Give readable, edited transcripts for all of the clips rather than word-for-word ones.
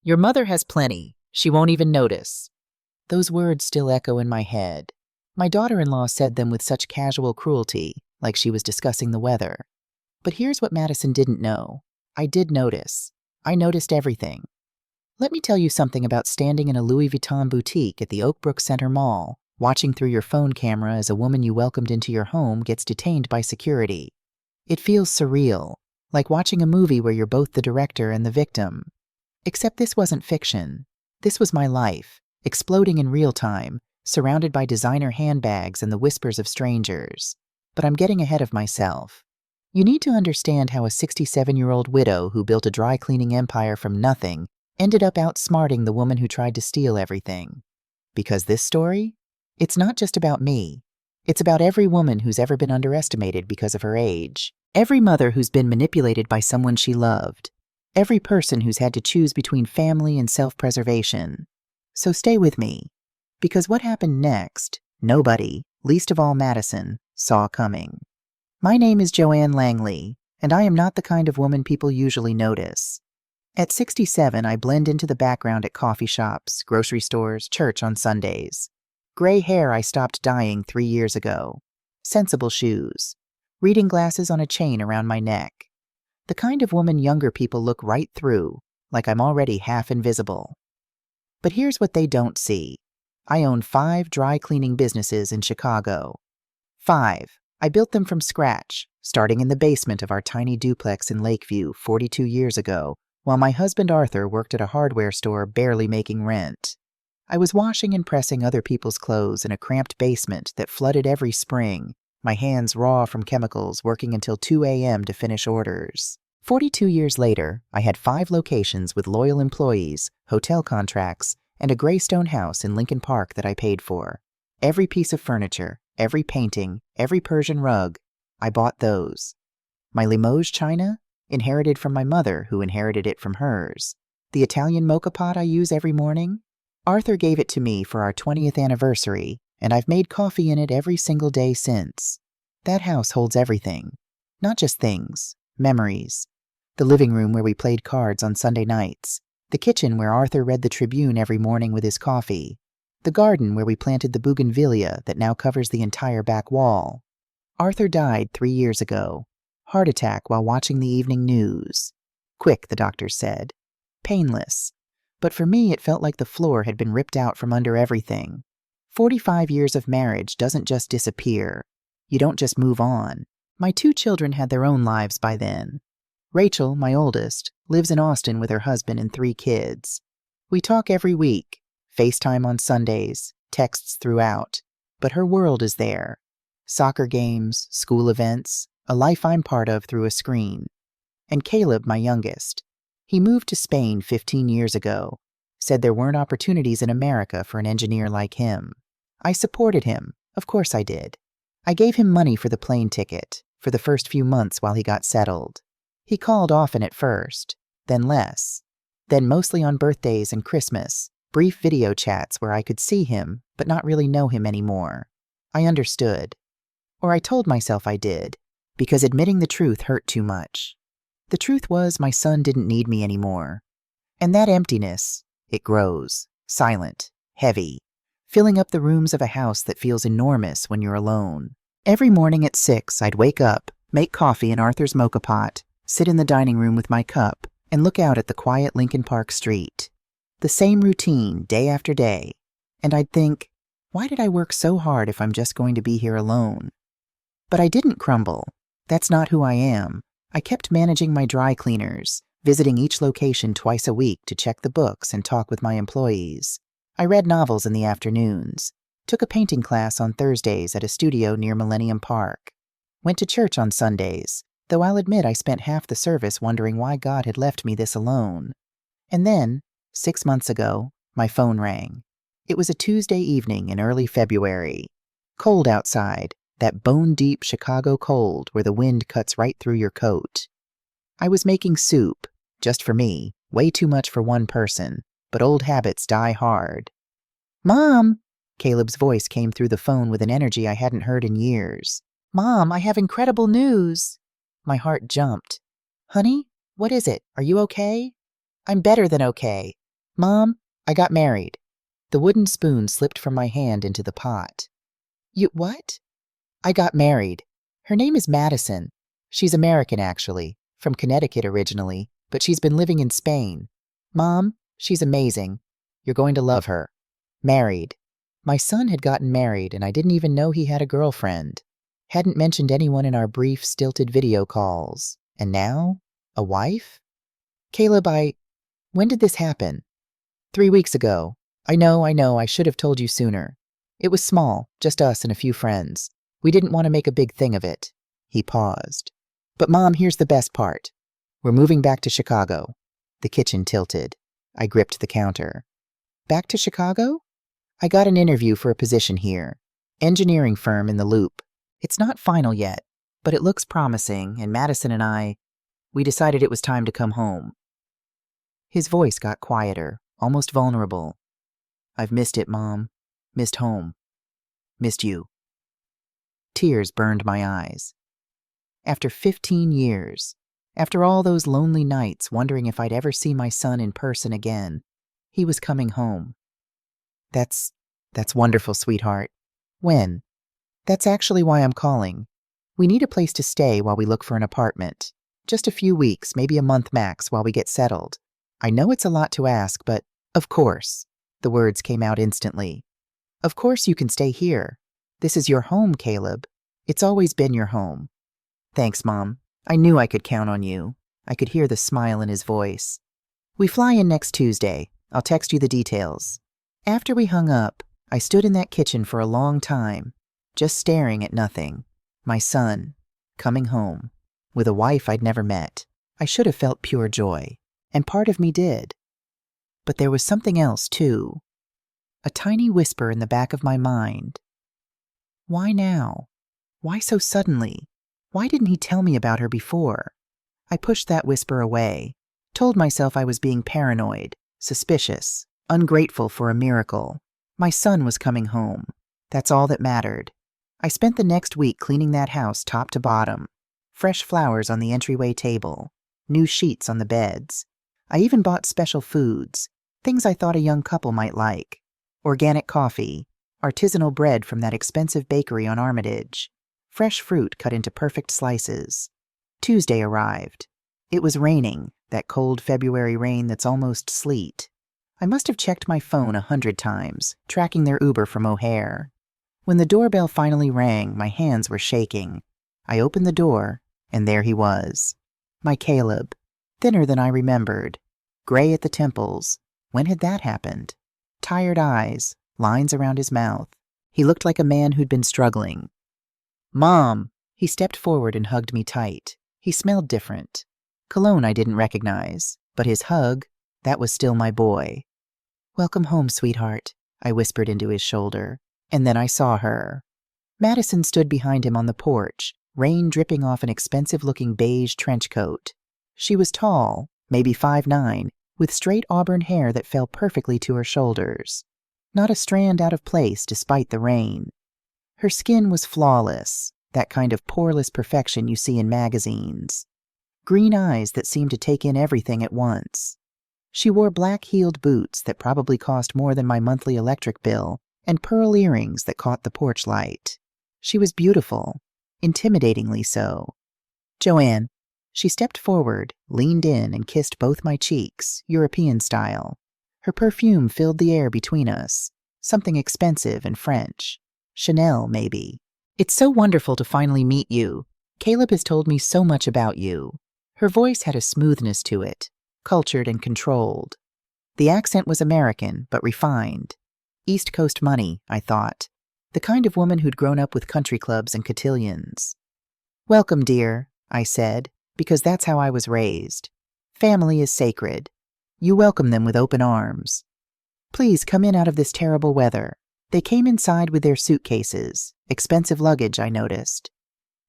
Your mother has plenty. She won't even notice. Those words still echo in my head. My daughter-in-law said them with such casual cruelty, like she was discussing the weather. But here's what Madison didn't know. I did notice. I noticed everything. Let me tell you something about standing in a Louis Vuitton boutique at the Oakbrook Center Mall, watching through your phone camera as a woman you welcomed into your home gets detained by security. It feels surreal, like watching a movie where you're both the director and the victim. Except this wasn't fiction. This was my life, exploding in real time, surrounded by designer handbags and the whispers of strangers. But I'm getting ahead of myself. You need to understand how a 67-year-old widow who built a dry cleaning empire from nothing ended up outsmarting the woman who tried to steal everything. Because this story? It's not just about me. It's about every woman who's ever been underestimated because of her age. Every mother who's been manipulated by someone she loved. Every person who's had to choose between family and self-preservation. So stay with me. Because what happened next, nobody, least of all Madison, saw coming. My name is Joanne Langley, and I am not the kind of woman people usually notice. At 67, I blend into the background at coffee shops, grocery stores, church on Sundays. Gray hair I stopped dyeing 3 years ago. Sensible shoes. Reading glasses on a chain around my neck. The kind of woman younger people look right through, like I'm already half invisible. But here's what they don't see. I own 5 dry cleaning businesses in Chicago. 5. I built them from scratch, starting in the basement of our tiny duplex in Lakeview 42 years ago, while my husband Arthur worked at a hardware store barely making rent. I was washing and pressing other people's clothes in a cramped basement that flooded every spring, my hands raw from chemicals working until 2 a.m. to finish orders. 42 years later, I had 5 locations with loyal employees, hotel contracts, and a gray stone house in Lincoln Park that I paid for. Every piece of furniture, every painting, every Persian rug, I bought those. My Limoges china? Inherited from my mother, who inherited it from hers. The Italian mocha pot I use every morning? Arthur gave it to me for our 20th anniversary, and I've made coffee in it every single day since. That house holds everything. Not just things, memories. The living room where we played cards on Sunday nights. The kitchen where Arthur read the Tribune every morning with his coffee. The garden where we planted the bougainvillea that now covers the entire back wall. Arthur died 3 years ago. Heart attack while watching the evening news. Quick, the doctors said. Painless. But for me, it felt like the floor had been ripped out from under everything. 45 years of marriage doesn't just disappear. You don't just move on. My 2 children had their own lives by then. Rachel, my oldest, lives in Austin with her husband and 3 kids. We talk every week, FaceTime on Sundays, texts throughout, but her world is there. Soccer games, school events, a life I'm part of through a screen. And Caleb, my youngest. He moved to Spain 15 years ago, said there weren't opportunities in America for an engineer like him. I supported him, of course I did. I gave him money for the plane ticket, for the first few months while he got settled. He called often at first, then less. Then mostly on birthdays and Christmas, brief video chats where I could see him, but not really know him anymore. I understood. Or I told myself I did, because admitting the truth hurt too much. The truth was my son didn't need me anymore. And that emptiness, it grows, silent, heavy, filling up the rooms of a house that feels enormous when you're alone. Every morning at 6, I'd wake up, make coffee in Arthur's mocha pot, sit in the dining room with my cup, and look out at the quiet Lincoln Park street. The same routine, day after day. And I'd think, why did I work so hard if I'm just going to be here alone? But I didn't crumble. That's not who I am. I kept managing my dry cleaners, visiting each location twice a week to check the books and talk with my employees. I read novels in the afternoons, took a painting class on Thursdays at a studio near Millennium Park, went to church on Sundays, though I'll admit I spent half the service wondering why God had left me this alone. And then, 6 months ago, my phone rang. It was a Tuesday evening in early February. Cold outside. That bone-deep Chicago cold where the wind cuts right through your coat. I was making soup, just for me, way too much for one person, but old habits die hard. "Mom!" Caleb's voice came through the phone with an energy I hadn't heard in years. "Mom, I have incredible news!" My heart jumped. "Honey, what is it? Are you okay?" "I'm better than okay. Mom, I got married. The wooden spoon slipped from my hand into the pot. You what? I got married. Her name is Madison. She's American, actually, from Connecticut originally, but she's been living in Spain. Mom, she's amazing. You're going to love her. Married. My son had gotten married, and I didn't even know he had a girlfriend. Hadn't mentioned anyone in our brief, stilted video calls. And now? A wife? Caleb, when did this happen? 3 weeks ago. I know, I should have told you sooner. It was small, just us and a few friends. We didn't want to make a big thing of it. He paused. But Mom, here's the best part. We're moving back to Chicago. The kitchen tilted. I gripped the counter. Back to Chicago? I got an interview for a position here. Engineering firm in the Loop. It's not final yet, but it looks promising, and Madison and we decided it was time to come home. His voice got quieter, almost vulnerable. I've missed it, Mom. Missed home. Missed you. Tears burned my eyes. After 15 years, after all those lonely nights wondering if I'd ever see my son in person again, he was coming home. That's wonderful, sweetheart. When? That's actually why I'm calling. We need a place to stay while we look for an apartment. Just a few weeks, maybe a month max, while we get settled. I know it's a lot to ask, but of course. The words came out instantly. Of course you can stay here. This is your home, Caleb. It's always been your home. Thanks, Mom. I knew I could count on you. I could hear the smile in his voice. We fly in next Tuesday. I'll text you the details. After we hung up, I stood in that kitchen for a long time, just staring at nothing. My son, coming home, with a wife I'd never met. I should have felt pure joy, and part of me did. But there was something else, too. A tiny whisper in the back of my mind. Why now? Why so suddenly? Why didn't he tell me about her before? I pushed that whisper away, told myself I was being paranoid, suspicious, ungrateful for a miracle. My son was coming home. That's all that mattered. I spent the next week cleaning that house top to bottom. Fresh flowers on the entryway table, new sheets on the beds. I even bought special foods, things I thought a young couple might like. Organic coffee, artisanal bread from that expensive bakery on Armitage, fresh fruit cut into perfect slices. Tuesday arrived. It was raining, that cold February rain that's almost sleet. I must have checked my phone 100 times, tracking their Uber from O'Hare. When the doorbell finally rang, my hands were shaking. I opened the door, and there he was. My Caleb, thinner than I remembered, gray at the temples. When had that happened? Tired eyes, lines around his mouth. He looked like a man who'd been struggling. Mom! He stepped forward and hugged me tight. He smelled different. Cologne I didn't recognize, but his hug, that was still my boy. Welcome home, sweetheart, I whispered into his shoulder. And then I saw her. Madison stood behind him on the porch, rain dripping off an expensive-looking beige trench coat. She was tall, maybe 5'9", with straight auburn hair that fell perfectly to her shoulders. Not a strand out of place despite the rain. Her skin was flawless, that kind of poreless perfection you see in magazines. Green eyes that seemed to take in everything at once. She wore black-heeled boots that probably cost more than my monthly electric bill, and pearl earrings that caught the porch light. She was beautiful, intimidatingly so. Joanne. She stepped forward, leaned in, and kissed both my cheeks, European style. Her perfume filled the air between us, something expensive and French. Chanel, maybe. It's so wonderful to finally meet you. Caleb has told me so much about you. Her voice had a smoothness to it, cultured and controlled. The accent was American, but refined. East Coast money, I thought. The kind of woman who'd grown up with country clubs and cotillions. Welcome, dear, I said, because that's how I was raised. Family is sacred. You welcome them with open arms. Please come in out of this terrible weather. They came inside with their suitcases, expensive luggage, I noticed.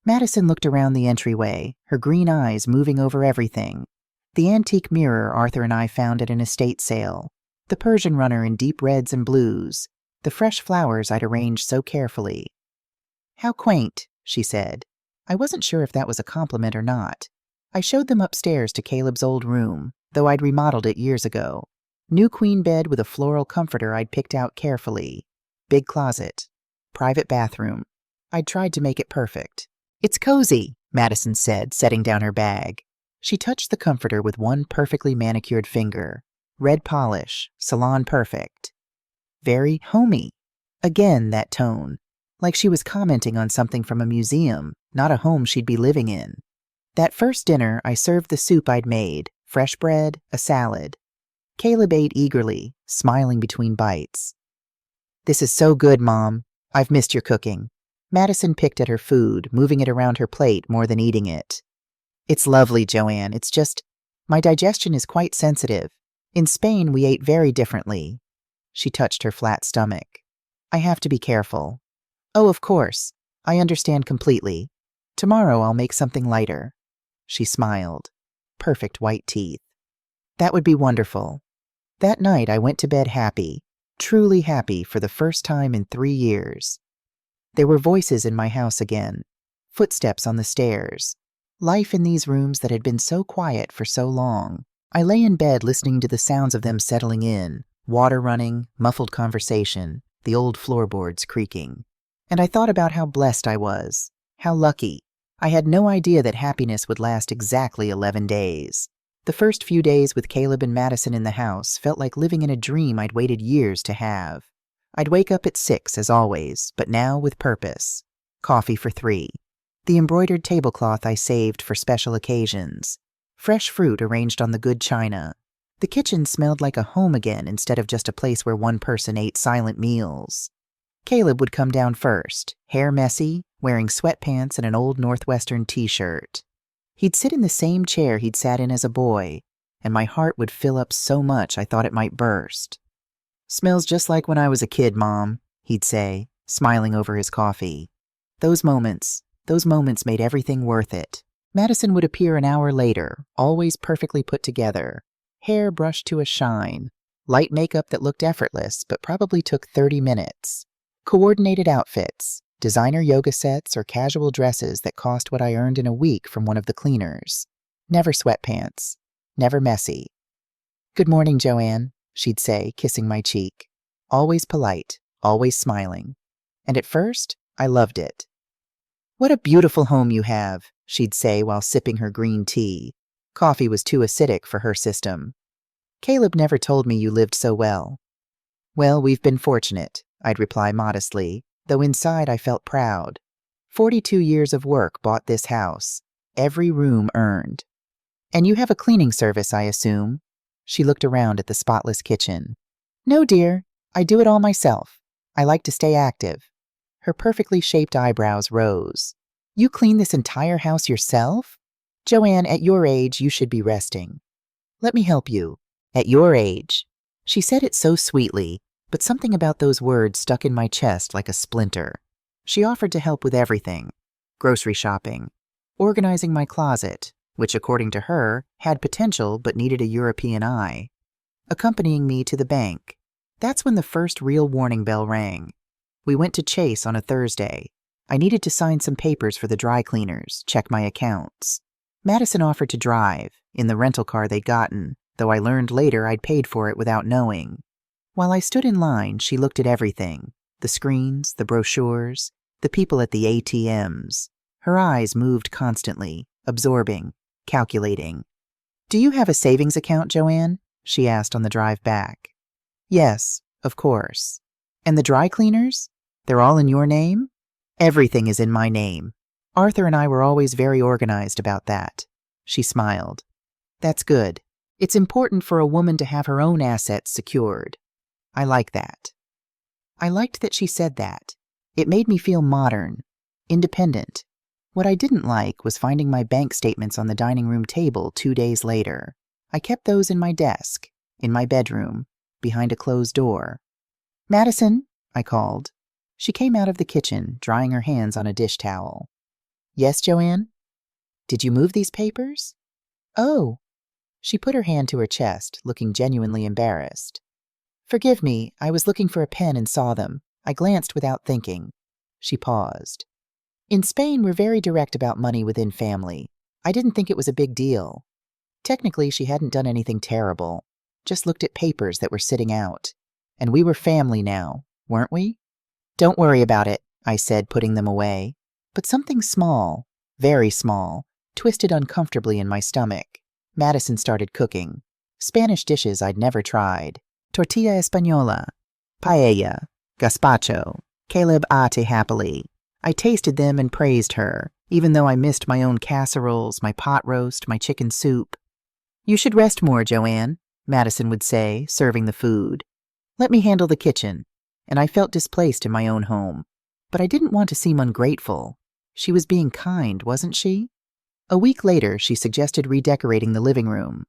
Madison looked around the entryway, her green eyes moving over everything. The antique mirror Arthur and I found at an estate sale, the Persian runner in deep reds and blues, the fresh flowers I'd arranged so carefully. How quaint, she said. I wasn't sure if that was a compliment or not. I showed them upstairs to Caleb's old room, though I'd remodeled it years ago. New queen bed with a floral comforter I'd picked out carefully. Big closet. Private bathroom. I'd tried to make it perfect. "It's cozy," Madison said, setting down her bag. She touched the comforter with one perfectly manicured finger. Red polish, salon perfect. Very homey. Again, that tone. Like she was commenting on something from a museum, not a home she'd be living in. That first dinner, I served the soup I'd made, fresh bread, a salad. Caleb ate eagerly, smiling between bites. "This is so good, Mom. I've missed your cooking." Madison picked at her food, moving it around her plate more than eating it. "It's lovely, Joanne. It's just, my digestion is quite sensitive. In Spain, we ate very differently." She touched her flat stomach. "I have to be careful." "Oh, of course. I understand completely. Tomorrow I'll make something lighter." She smiled. Perfect white teeth. "That would be wonderful." That night I went to bed happy, truly happy for the first time in 3 years. There were voices in my house again, footsteps on the stairs, life in these rooms that had been so quiet for so long. I lay in bed listening to the sounds of them settling in, water running, muffled conversation, the old floorboards creaking. And I thought about how blessed I was, how lucky. I had no idea that happiness would last exactly 11 days. The first few days with Caleb and Madison in the house felt like living in a dream I'd waited years to have. I'd wake up at 6, as always, but now with purpose. Coffee for 3. The embroidered tablecloth I saved for special occasions. Fresh fruit arranged on the good china. The kitchen smelled like a home again instead of just a place where one person ate silent meals. Caleb would come down first, hair messy, wearing sweatpants and an old Northwestern t-shirt. He'd sit in the same chair he'd sat in as a boy, and my heart would fill up so much I thought it might burst. "Smells just like when I was a kid, Mom," he'd say, smiling over his coffee. Those moments made everything worth it. Madison would appear an hour later, always perfectly put together, hair brushed to a shine, light makeup that looked effortless but probably took 30 minutes, coordinated outfits, designer yoga sets or casual dresses that cost what I earned in a week from one of the cleaners. Never sweatpants, never messy. "Good morning, Joanne," she'd say, kissing my cheek. Always polite, always smiling. And at first, I loved it. "What a beautiful home you have," she'd say while sipping her green tea. Coffee was too acidic for her system. "Caleb never told me you lived so well." "Well, we've been fortunate," I'd reply modestly, though inside I felt proud. 42 years of work bought this house. Every room earned. "And you have a cleaning service, I assume?" She looked around at the spotless kitchen. "No, dear. I do it all myself. I like to stay active." Her perfectly shaped eyebrows rose. "You clean this entire house yourself? Joanne, at your age, you should be resting." "Let me help you. At your age." She said it so sweetly, but something about those words stuck in my chest like a splinter. She offered to help with everything. Grocery shopping, organizing my closet, which according to her, had potential but needed a European eye, accompanying me to the bank. That's when the first real warning bell rang. We went to Chase on a Thursday. I needed to sign some papers for the dry cleaners, check my accounts. Madison offered to drive, in the rental car they'd gotten, though I learned later I'd paid for it without knowing. While I stood in line, she looked at everything, the screens, the brochures, the people at the ATMs. Her eyes moved constantly, absorbing, calculating. "Do you have a savings account, Joanne?" she asked on the drive back. "Yes, of course." "And the dry cleaners? They're all in your name?" "Everything is in my name. Arthur and I were always very organized about that." She smiled. "That's good. It's important for a woman to have her own assets secured." I like that. I liked that she said that. It made me feel modern, independent. What I didn't like was finding my bank statements on the dining room table 2 days later. I kept those in my desk, in my bedroom, behind a closed door. "Madison," I called. She came out of the kitchen, drying her hands on a dish towel. "Yes, Joanne?" "Did you move these papers?" "Oh." She put her hand to her chest, looking genuinely embarrassed. "Forgive me, I was looking for a pen and saw them. I glanced without thinking." She paused. "In Spain, we're very direct about money within family. I didn't think it was a big deal." Technically, she hadn't done anything terrible. just looked at papers that were sitting out. And we were family now, weren't we? Don't worry about it, I said, putting them away. But something small, very small, twisted uncomfortably in my stomach. Madison started cooking. Spanish dishes I'd never tried. Tortilla española, paella, gazpacho. Caleb ate happily. I tasted them and praised her, even though I missed my own casseroles, my pot roast, my chicken soup. You should rest more, Joanne, Madison would say, serving the food. Let me handle the kitchen. And I felt displaced in my own home. But I didn't want to seem ungrateful. She was being kind, wasn't she? A week later, she suggested redecorating the living room.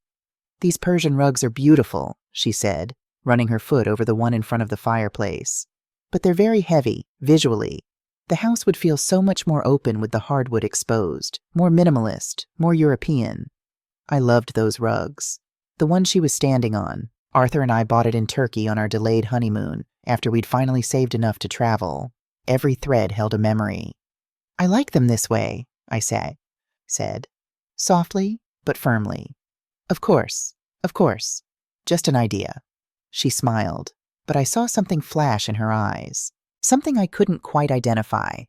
These Persian rugs are beautiful, she said, running her foot over the one in front of the fireplace. But they're very heavy, visually. The house would feel so much more open with the hardwood exposed, more minimalist, more European. I loved those rugs. The one she was standing on. Arthur and I bought it in Turkey on our delayed honeymoon, after we'd finally saved enough to travel. Every thread held a memory. I like them this way, I said, softly but firmly. Of course, just an idea. She smiled, but I saw something flash in her eyes, something I couldn't quite identify.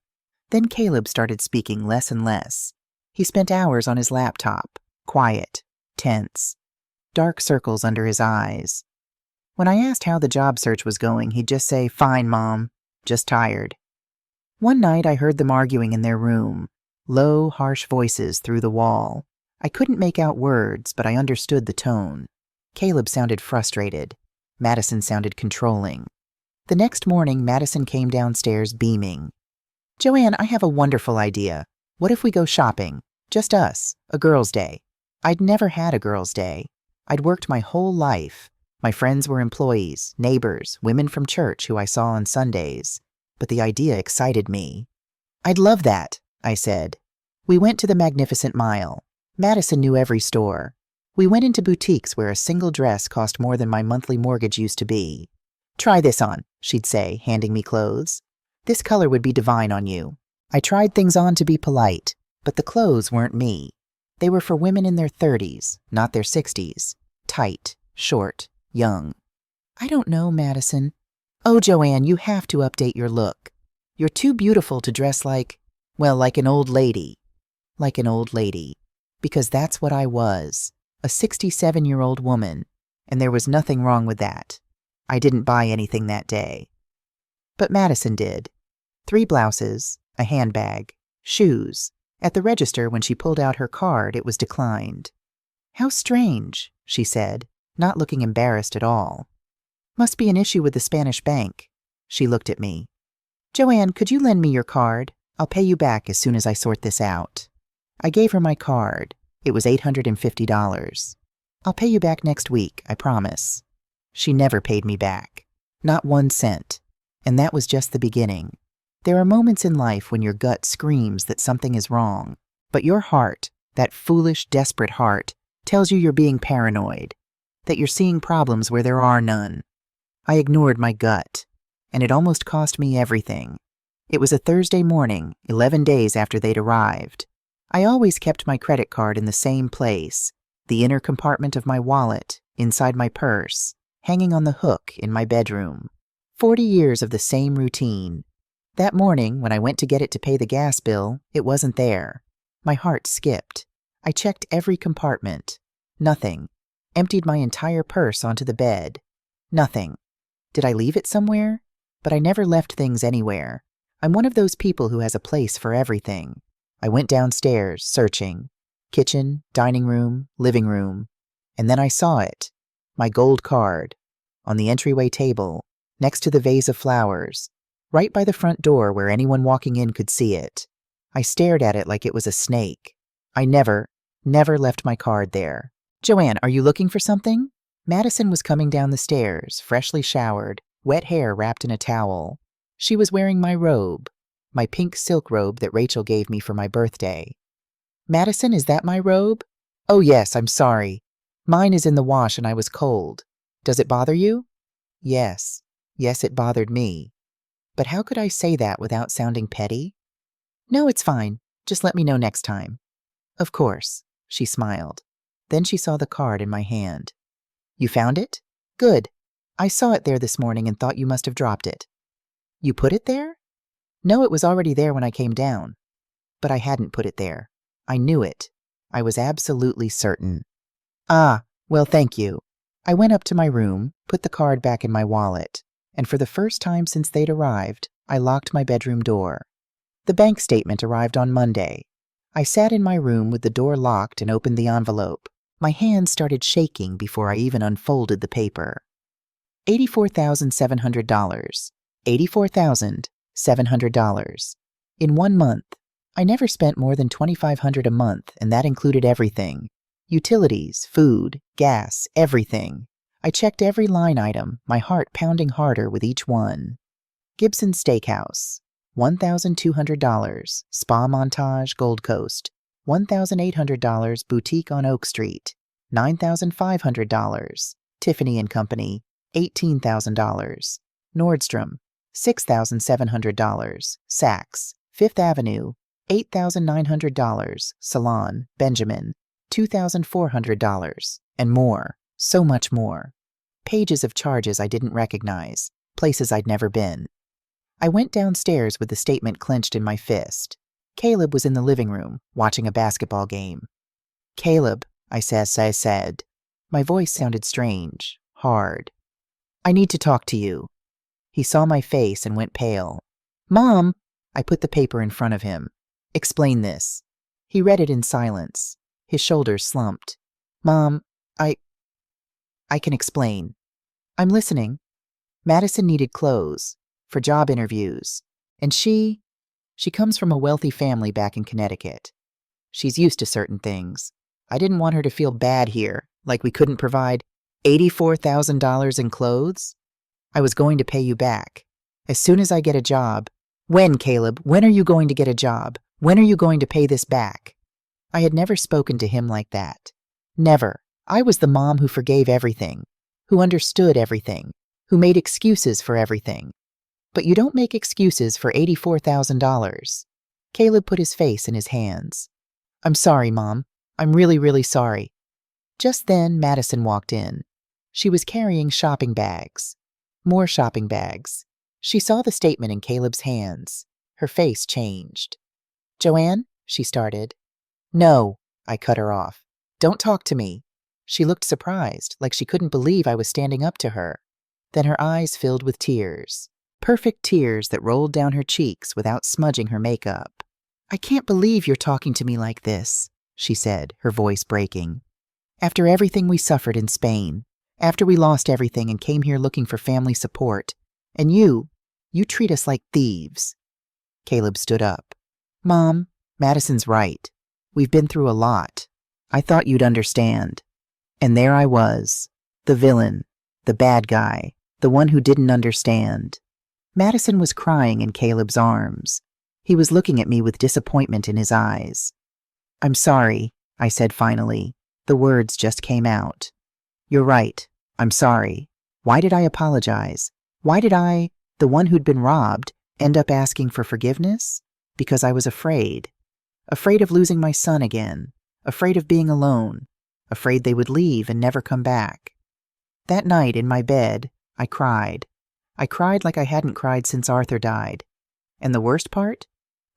Then Caleb started speaking less and less. He spent hours on his laptop, quiet, tense, dark circles under his eyes. When I asked how the job search was going, he'd just say, "Fine, Mom, just tired." One night I heard them arguing in their room, low, harsh voices through the wall. I couldn't make out words, but I understood the tone. Caleb sounded frustrated. Madison sounded controlling. The next morning, Madison came downstairs beaming. "Joanne, I have a wonderful idea. What if we go shopping? Just us, a girls' day." I'd never had a girls' day. I'd worked my whole life. My friends were employees, neighbors, women from church who I saw on Sundays. But the idea excited me. "I'd love that," I said. We went to the Magnificent Mile. Madison knew every store. We went into boutiques where a single dress cost more than my monthly mortgage used to be. "Try this on," she'd say, handing me clothes. "This color would be divine on you." I tried things on to be polite, but the clothes weren't me. They were for women in their 30s, not their 60s. Tight, short, young. "I don't know, Madison." "Oh, Joanne, you have to update your look. You're too beautiful to dress like an old lady." Like an old lady. Because that's what I was. A 67-year-old woman. And there was nothing wrong with that. I didn't buy anything that day. But Madison did. 3 blouses, a handbag, shoes. At the register, when she pulled out her card, it was declined. "How strange," she said, not looking embarrassed at all. "Must be an issue with the Spanish bank." She looked at me. "Joanne, could you lend me your card? I'll pay you back as soon as I sort this out." I gave her my card. It was $850. "I'll pay you back next week, I promise." She never paid me back. Not 1 cent. And that was just the beginning. There are moments in life when your gut screams that something is wrong, but your heart, that foolish, desperate heart, tells you you're being paranoid, that you're seeing problems where there are none. I ignored my gut, and it almost cost me everything. It was a Thursday morning, 11 days after they'd arrived. I always kept my credit card in the same place, the inner compartment of my wallet, inside my purse, hanging on the hook in my bedroom. 40 years of the same routine. That morning, when I went to get it to pay the gas bill, it wasn't there. My heart skipped. I checked every compartment. Nothing. Emptied my entire purse onto the bed. Nothing. Did I leave it somewhere? But I never left things anywhere. I'm one of those people who has a place for everything. I went downstairs, searching. Kitchen, dining room, living room. And then I saw it. My gold card. On the entryway table, next to the vase of flowers. Right by the front door where anyone walking in could see it. I stared at it like it was a snake. I never left my card there. "Joanne, are you looking for something?" Madison was coming down the stairs, freshly showered, wet hair wrapped in a towel. She was wearing my robe, my pink silk robe that Rachel gave me for my birthday. "Madison, is that my robe?" "Oh yes, I'm sorry. Mine is in the wash and I was cold. Does it bother you?" Yes, it bothered me. But how could I say that without sounding petty? "No, it's fine. Just let me know next time." "Of course," she smiled. Then she saw the card in my hand. "You found it?" Good. I saw it there this morning and thought you must have dropped it. You put it there? No, it was already there when I came down. But I hadn't put it there. I knew it. I was absolutely certain. Ah, well, thank you. I went up to my room, put the card back in my wallet, and for the first time since they'd arrived, I locked my bedroom door. The bank statement arrived on Monday. I sat in my room with the door locked and opened the envelope. My hands started shaking before I even unfolded the paper. $84,700. $84,700. In 1 month. I never spent more than $2,500 a month, and that included everything. Utilities, food, gas, everything. I checked every line item, my heart pounding harder with each one. Gibson Steakhouse. $1,200. Spa Montage, Gold Coast. $1,800. Boutique on Oak Street. $9,500. Tiffany & Company. $18,000. Nordstrom. $6,700. Saks. Fifth Avenue. $8,900. Salon, Benjamin. $2,400. And more. So much more. Pages of charges I didn't recognize. Places I'd never been. I went downstairs with the statement clenched in my fist. Caleb was in the living room, watching a basketball game. Caleb, I said. My voice sounded strange, hard. I need to talk to you. He saw my face and went pale. Mom! I put the paper in front of him. Explain this. He read it in silence. His shoulders slumped. Mom, I can explain. I'm listening. Madison needed clothes for job interviews, and she comes from a wealthy family back in Connecticut. She's used to certain things. I didn't want her to feel bad here, like we couldn't provide $84,000 in clothes. I was going to pay you back. As soon as I get a job. When, Caleb? When are you going to get a job? When are you going to pay this back? I had never spoken to him like that. Never. I was the mom who forgave everything, who understood everything, who made excuses for everything. But you don't make excuses for $84,000. Caleb put his face in his hands. I'm sorry, Mom. I'm really, really sorry. Just then, Madison walked in. She was carrying shopping bags. More shopping bags. She saw the statement in Caleb's hands. Her face changed. Joanne, she started. No, I cut her off. Don't talk to me. She looked surprised, like she couldn't believe I was standing up to her. Then her eyes filled with tears. Perfect tears that rolled down her cheeks without smudging her makeup. I can't believe you're talking to me like this, she said, her voice breaking. After everything we suffered in Spain, after we lost everything and came here looking for family support, and you treat us like thieves. Caleb stood up. Mom, Madison's right. We've been through a lot. I thought you'd understand. And there I was, the villain, the bad guy, the one who didn't understand. Madison was crying in Caleb's arms. He was looking at me with disappointment in his eyes. I'm sorry, I said finally. The words just came out. You're right. I'm sorry. Why did I apologize? Why did I, the one who'd been robbed, end up asking for forgiveness? Because I was afraid. Afraid of losing my son again. Afraid of being alone. Afraid they would leave and never come back. That night in my bed, I cried. I cried like I hadn't cried since Arthur died. And the worst part?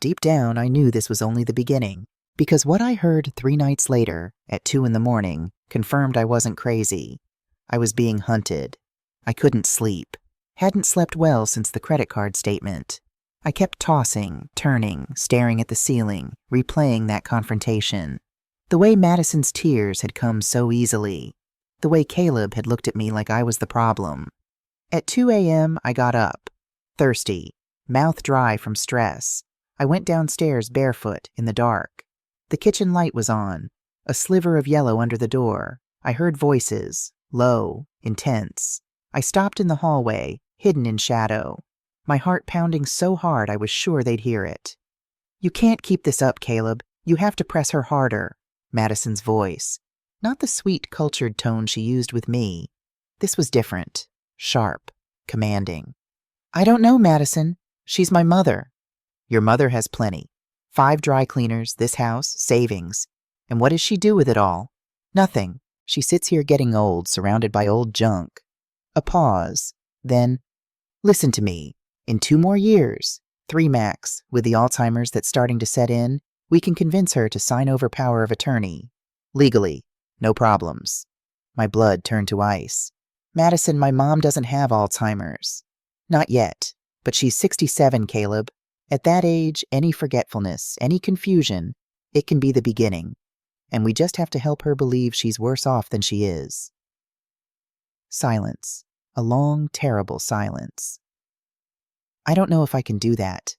Deep down, I knew this was only the beginning, because what I heard 3 nights later, at 2 a.m, confirmed I wasn't crazy. I was being hunted. I couldn't sleep. Hadn't slept well since the credit card statement. I kept tossing, turning, staring at the ceiling, replaying that confrontation. The way Madison's tears had come so easily. The way Caleb had looked at me like I was the problem. At 2 a.m, I got up, thirsty, mouth dry from stress. I went downstairs barefoot, in the dark. The kitchen light was on, a sliver of yellow under the door. I heard voices, low, intense. I stopped in the hallway, hidden in shadow. My heart pounding so hard I was sure they'd hear it. You can't keep this up, Caleb. You have to press her harder. Madison's voice. Not the sweet, cultured tone she used with me. This was different. Sharp. Commanding. I don't know, Madison. She's my mother. Your mother has plenty. 5 dry cleaners, this house, savings. And what does she do with it all? Nothing. She sits here getting old, surrounded by old junk. A pause. Then, listen to me. In 2 more years, 3 max, with the Alzheimer's that's starting to set in, we can convince her to sign over power of attorney. Legally. No problems. My blood turned to ice. Madison, my mom doesn't have Alzheimer's. Not yet. But she's 67, Caleb. At that age, any forgetfulness, any confusion, it can be the beginning. And we just have to help her believe she's worse off than she is. Silence. A long, terrible silence. I don't know if I can do that.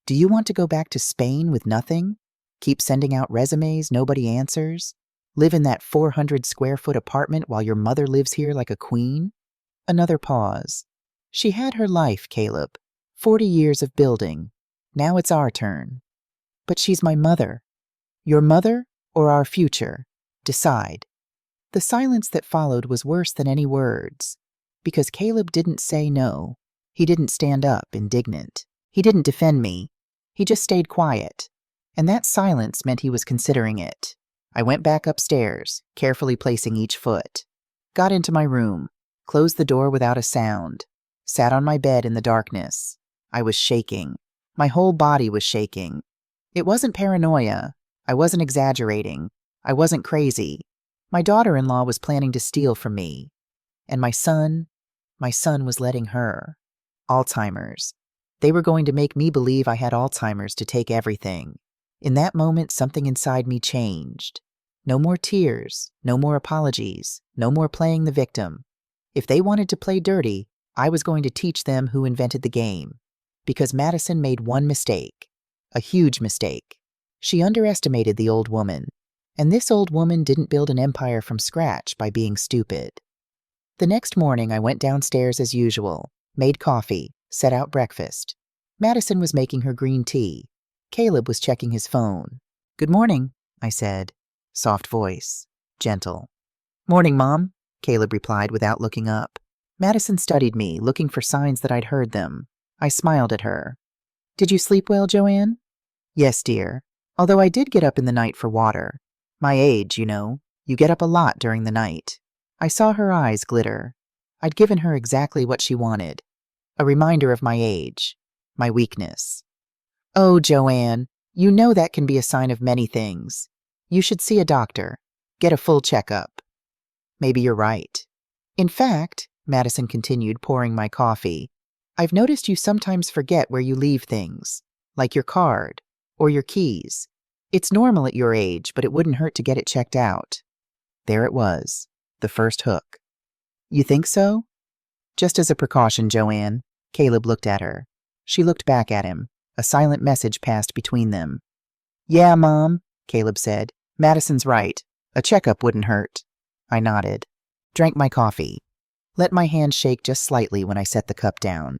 Do you want to go back to Spain with nothing? Keep sending out resumes nobody answers? Live in that 400-square-foot apartment while your mother lives here like a queen? Another pause. She had her life, Caleb. 40 years of building. Now it's our turn. But she's my mother. Your mother or our future? Decide. The silence that followed was worse than any words, because Caleb didn't say no. He didn't stand up, indignant. He didn't defend me. He just stayed quiet. And that silence meant he was considering it. I went back upstairs, carefully placing each foot. Got into my room, closed the door without a sound, sat on my bed in the darkness. I was shaking. My whole body was shaking. It wasn't paranoia. I wasn't exaggerating. I wasn't crazy. My daughter-in-law was planning to steal from me. And my son was letting her. Alzheimer's. They were going to make me believe I had Alzheimer's to take everything. In that moment, something inside me changed. No more tears, no more apologies, no more playing the victim. If they wanted to play dirty, I was going to teach them who invented the game. Because Madison made one mistake. A huge mistake. She underestimated the old woman. And this old woman didn't build an empire from scratch by being stupid. The next morning, I went downstairs as usual, made coffee, set out breakfast. Madison was making her green tea. Caleb was checking his phone. "Good morning," I said. Soft voice. Gentle. "Morning, Mom," Caleb replied without looking up. Madison studied me, looking for signs that I'd heard them. I smiled at her. "Did you sleep well, Joanne?" "Yes, dear. Although I did get up in the night for water. My age, you know. You get up a lot during the night." I saw her eyes glitter. I'd given her exactly what she wanted. A reminder of my age. My weakness. "Oh, Joanne, you know that can be a sign of many things. You should see a doctor. Get a full checkup." "Maybe you're right. In fact," Madison continued, pouring my coffee, "I've noticed you sometimes forget where you leave things, like your card or your keys. It's normal at your age, but it wouldn't hurt to get it checked out." There it was, the first hook. "You think so?" "Just as a precaution, Joanne." Caleb looked at her. She looked back at him. A silent message passed between them. "Yeah, Mom," Caleb said. "Madison's right. A checkup wouldn't hurt." I nodded. Drank my coffee. Let my hand shake just slightly when I set the cup down.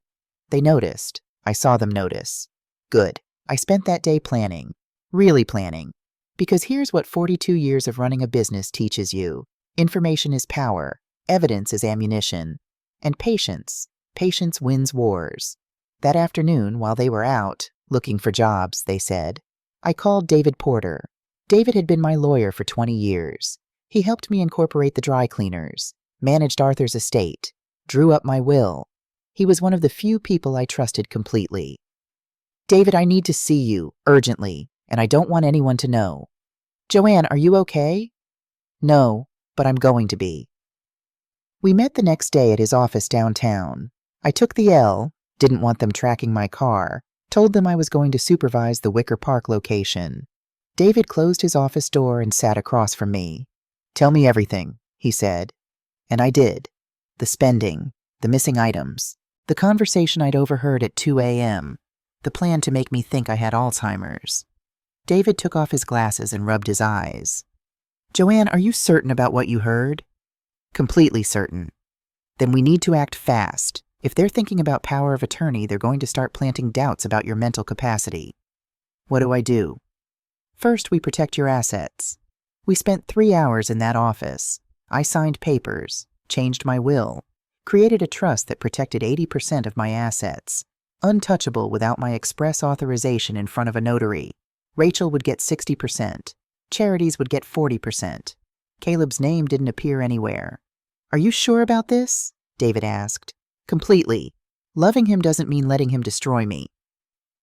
They noticed. I saw them notice. Good. I spent that day planning. Really planning. Because here's what 42 years of running a business teaches you. Information is power. Evidence is ammunition. And patience. Patience wins wars. That afternoon, while they were out, looking for jobs, they said, I called David Porter. David had been my lawyer for 20 years. He helped me incorporate the dry cleaners, managed Arthur's estate, drew up my will. He was one of the few people I trusted completely. "David, I need to see you, urgently, and I don't want anyone to know." "Joanne, are you okay?" "No, but I'm going to be." We met the next day at his office downtown. I took the L, didn't want them tracking my car, told them I was going to supervise the Wicker Park location. David closed his office door and sat across from me. "Tell me everything," he said. And I did. The spending, the missing items, the conversation I'd overheard at 2 a.m., the plan to make me think I had Alzheimer's. David took off his glasses and rubbed his eyes. "Joanne, are you certain about what you heard?" "Completely certain." "Then we need to act fast. If they're thinking about power of attorney, they're going to start planting doubts about your mental capacity." "What do I do?" "First, we protect your assets." We spent 3 hours in that office. I signed papers, changed my will, created a trust that protected 80% of my assets, untouchable without my express authorization in front of a notary. Rachel would get 60%. Charities would get 40%. Caleb's name didn't appear anywhere. "Are you sure about this?" David asked. Completely. Loving him doesn't mean letting him destroy me.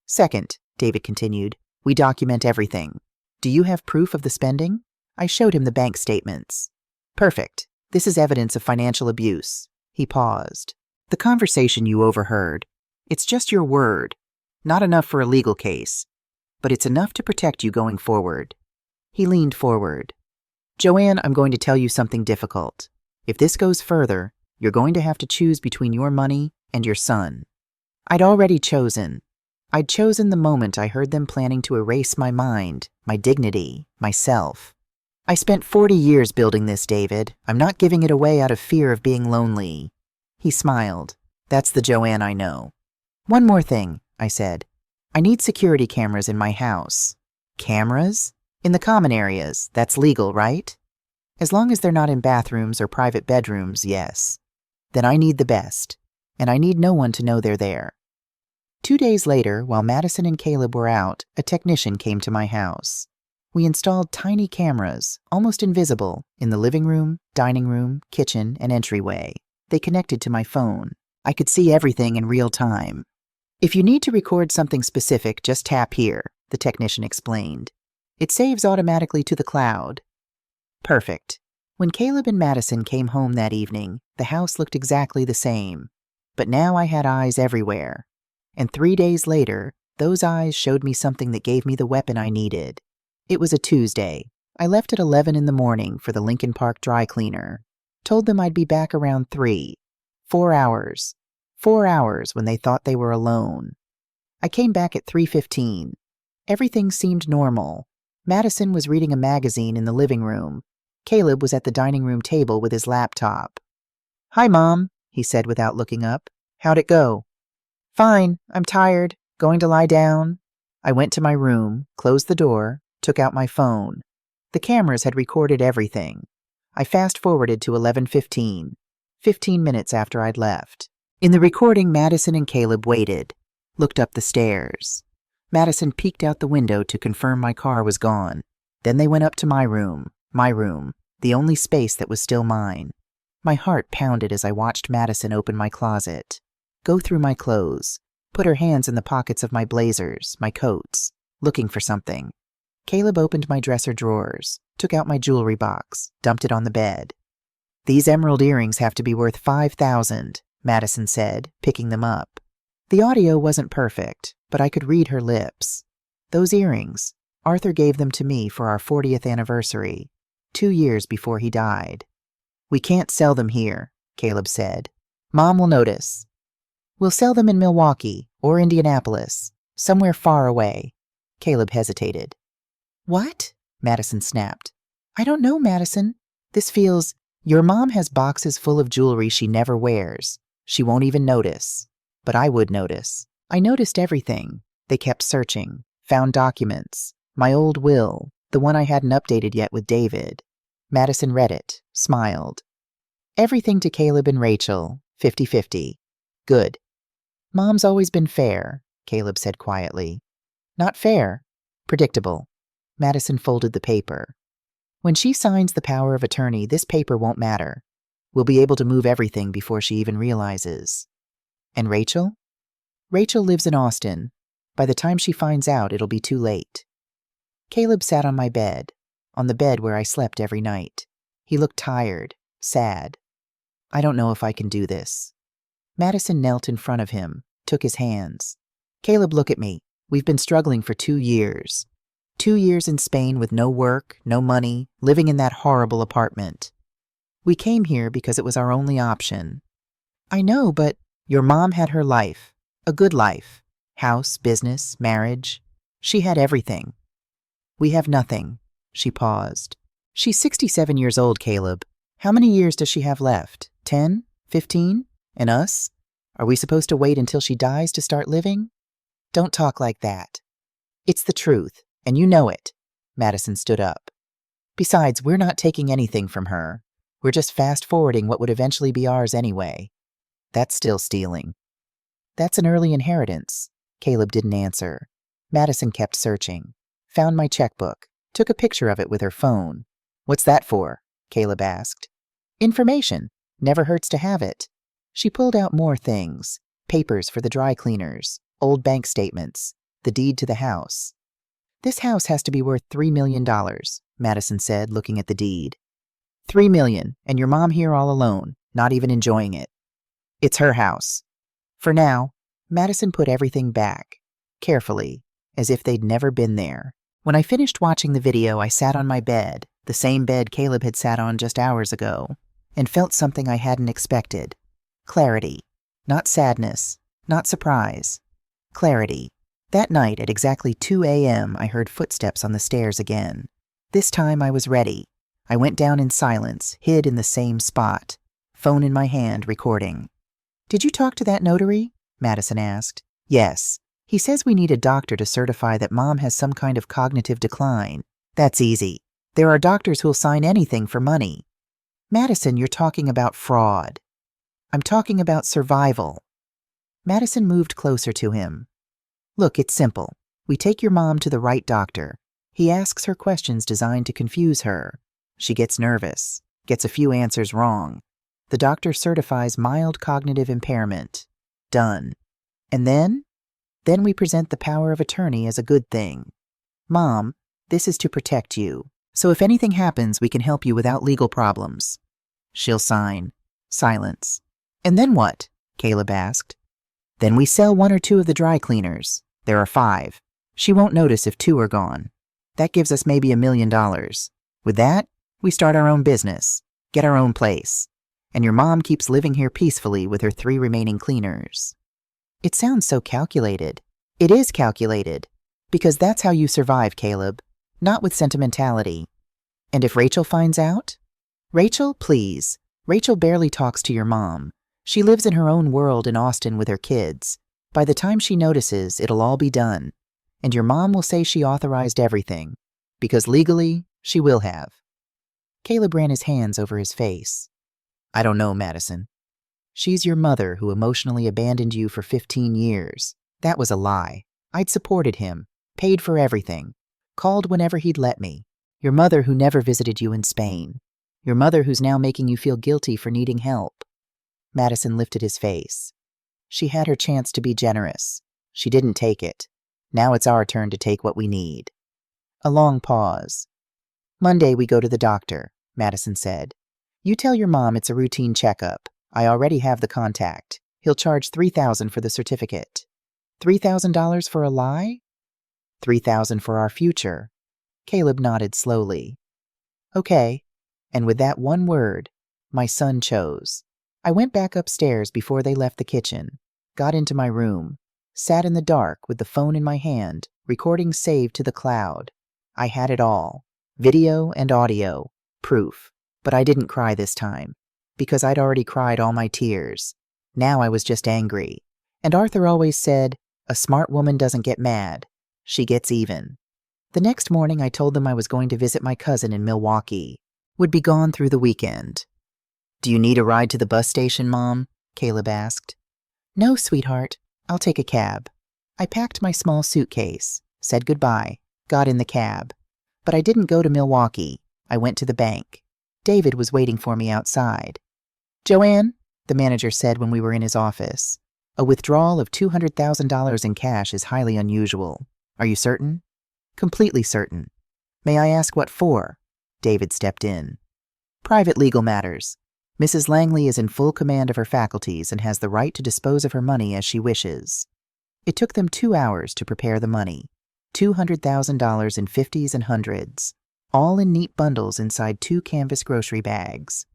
Second, David continued, we document everything. Do you have proof of the spending? I showed him the bank statements. Perfect. This is evidence of financial abuse. He paused. The conversation you overheard. It's just your word. Not enough for a legal case, but it's enough to protect you going forward. He leaned forward. Joanne, I'm going to tell you something difficult. If this goes further, you're going to have to choose between your money and your son. I'd already chosen. I'd chosen the moment I heard them planning to erase my mind, my dignity, myself. I spent 40 years building this, David. I'm not giving it away out of fear of being lonely. He smiled. That's the Joanne I know. One more thing, I said. I need security cameras in my house. Cameras? In the common areas. That's legal, right? As long as they're not in bathrooms or private bedrooms, yes. Then I need the best. And I need no one to know they're there. 2 days later, while Madison and Caleb were out, a technician came to my house. We installed tiny cameras, almost invisible, in the living room, dining room, kitchen, and entryway. They connected to my phone. I could see everything in real time. If you need to record something specific, just tap here, the technician explained. It saves automatically to the cloud. Perfect. When Caleb and Madison came home that evening, the house looked exactly the same. But now I had eyes everywhere. And 3 days later, those eyes showed me something that gave me the weapon I needed. It was a Tuesday. I left at 11 in the morning for the Lincoln Park dry cleaner. Told them I'd be back around 3. 4 hours. 4 hours when they thought they were alone. I came back at 3:15. Everything seemed normal. Madison was reading a magazine in the living room. Caleb was at the dining room table with his laptop. Hi, Mom, he said without looking up. How'd it go? Fine, I'm tired. Going to lie down. I went to my room, closed the door, took out my phone. The cameras had recorded everything. I fast-forwarded to 11:15, 15 minutes after I'd left. In the recording, Madison and Caleb waited, looked up the stairs. Madison peeked out the window to confirm my car was gone. Then they went up to my room, the only space that was still mine. My heart pounded as I watched Madison open my closet, go through my clothes, put her hands in the pockets of my blazers, my coats, looking for something. Caleb opened my dresser drawers, took out my jewelry box, dumped it on the bed. These emerald earrings have to be worth $5,000, Madison said, picking them up. The audio wasn't perfect, but I could read her lips. Those earrings, Arthur gave them to me for our 40th anniversary, 2 years before he died. We can't sell them here, Caleb said. Mom will notice. We'll sell them in Milwaukee or Indianapolis, somewhere far away. Caleb hesitated. What? Madison snapped. I don't know, Madison. This feels... Your mom has boxes full of jewelry she never wears. She won't even notice. But I would notice. I noticed everything. They kept searching, found documents, my old will, the one I hadn't updated yet with David. Madison read it, smiled. Everything to Caleb and Rachel, 50-50. Good. Mom's always been fair, Caleb said quietly. Not fair. Predictable. Madison folded the paper. When she signs the power of attorney, this paper won't matter. We'll be able to move everything before she even realizes. And Rachel? Rachel lives in Austin. By the time she finds out, it'll be too late. Caleb sat on my bed, on the bed where I slept every night. He looked tired, sad. I don't know if I can do this. Madison knelt in front of him, took his hands. Caleb, look at me. We've been struggling for 2 years. 2 years in Spain with no work, no money, living in that horrible apartment. We came here because it was our only option. I know, but your mom had her life, a good life. House, business, marriage. She had everything. We have nothing. She paused. She's 67 years old, Caleb. How many years does she have left? 10? 15? And us? Are we supposed to wait until she dies to start living? Don't talk like that. It's the truth, and you know it. Madison stood up. Besides, we're not taking anything from her. We're just fast-forwarding what would eventually be ours anyway. That's still stealing. That's an early inheritance. Caleb didn't answer. Madison kept searching. Found my checkbook. Took a picture of it with her phone. What's that for? Caleb asked. Information. Never hurts to have it. She pulled out more things: papers for the dry cleaners, old bank statements, the deed to the house. "This house has to be worth $3 million, Madison said, looking at the deed. $3 million, and your mom here all alone, not even enjoying it. It's her house." For now, Madison put everything back, carefully, as if they'd never been there. When I finished watching the video, I sat on my bed, the same bed Caleb had sat on just hours ago, and felt something I hadn't expected. Clarity. Not sadness, not surprise. Clarity. That night at exactly 2 a.m., I heard footsteps on the stairs again. This time I was ready. I went down in silence, hid in the same spot, phone in my hand, recording. "Did you talk to that notary?" Madison asked. "Yes. He says we need a doctor to certify that Mom has some kind of cognitive decline. That's easy. There are doctors who'll sign anything for money." "Madison, you're talking about fraud." "I'm talking about survival." Madison moved closer to him. "Look, it's simple. We take your mom to the right doctor. He asks her questions designed to confuse her. She gets nervous, gets a few answers wrong. The doctor certifies mild cognitive impairment. Done. And then we present the power of attorney as a good thing. Mom, this is to protect you. So if anything happens, we can help you without legal problems." She'll sign. Silence. "And then what?" Caleb asked. "Then we sell 1 or 2 of the dry cleaners. There are 5. She won't notice if 2 are gone. That gives us maybe $1 million. With that, we start our own business, get our own place. And your mom keeps living here peacefully with her 3 remaining cleaners." It sounds so calculated. It is calculated. Because that's how you survive, Caleb. Not with sentimentality. "And if Rachel finds out?" "Rachel, please. Rachel barely talks to your mom. She lives in her own world in Austin with her kids. By the time she notices, it'll all be done. And your mom will say she authorized everything. Because legally, she will have." Caleb ran his hands over his face. "I don't know, Madison. She's your mother who emotionally abandoned you for 15 years. That was a lie. I'd supported him, paid for everything, called whenever he'd let me. Your mother who never visited you in Spain. Your mother who's now making you feel guilty for needing help." Madison lifted his face. "She had her chance to be generous. She didn't take it. Now it's our turn to take what we need." A long pause. "Monday we go to the doctor," Madison said. "You tell your mom it's a routine checkup. I already have the contact. He'll charge $3,000 for the certificate." $3,000 for a lie? $3,000 for our future. Caleb nodded slowly. "Okay." And with that one word, my son chose. I went back upstairs before they left the kitchen, got into my room, sat in the dark with the phone in my hand, recording saved to the cloud. I had it all. Video and audio. Proof. But I didn't cry this time, because I'd already cried all my tears. Now I was just angry. And Arthur always said, "A smart woman doesn't get mad. She gets even." The next morning I told them I was going to visit my cousin in Milwaukee. Would be gone through the weekend. "Do you need a ride to the bus station, Mom?" Caleb asked. "No, sweetheart. I'll take a cab." I packed my small suitcase, said goodbye, got in the cab. But I didn't go to Milwaukee. I went to the bank. David was waiting for me outside. "Joanne," the manager said when we were in his office, "a withdrawal of $200,000 in cash is highly unusual. Are you certain?" "Completely certain." "May I ask what for?" David stepped in. "Private legal matters. Mrs. Langley is in full command of her faculties and has the right to dispose of her money as she wishes." It took them 2 hours to prepare the money. $200,000 in 50s and 100s, all in neat bundles inside 2 canvas grocery bags.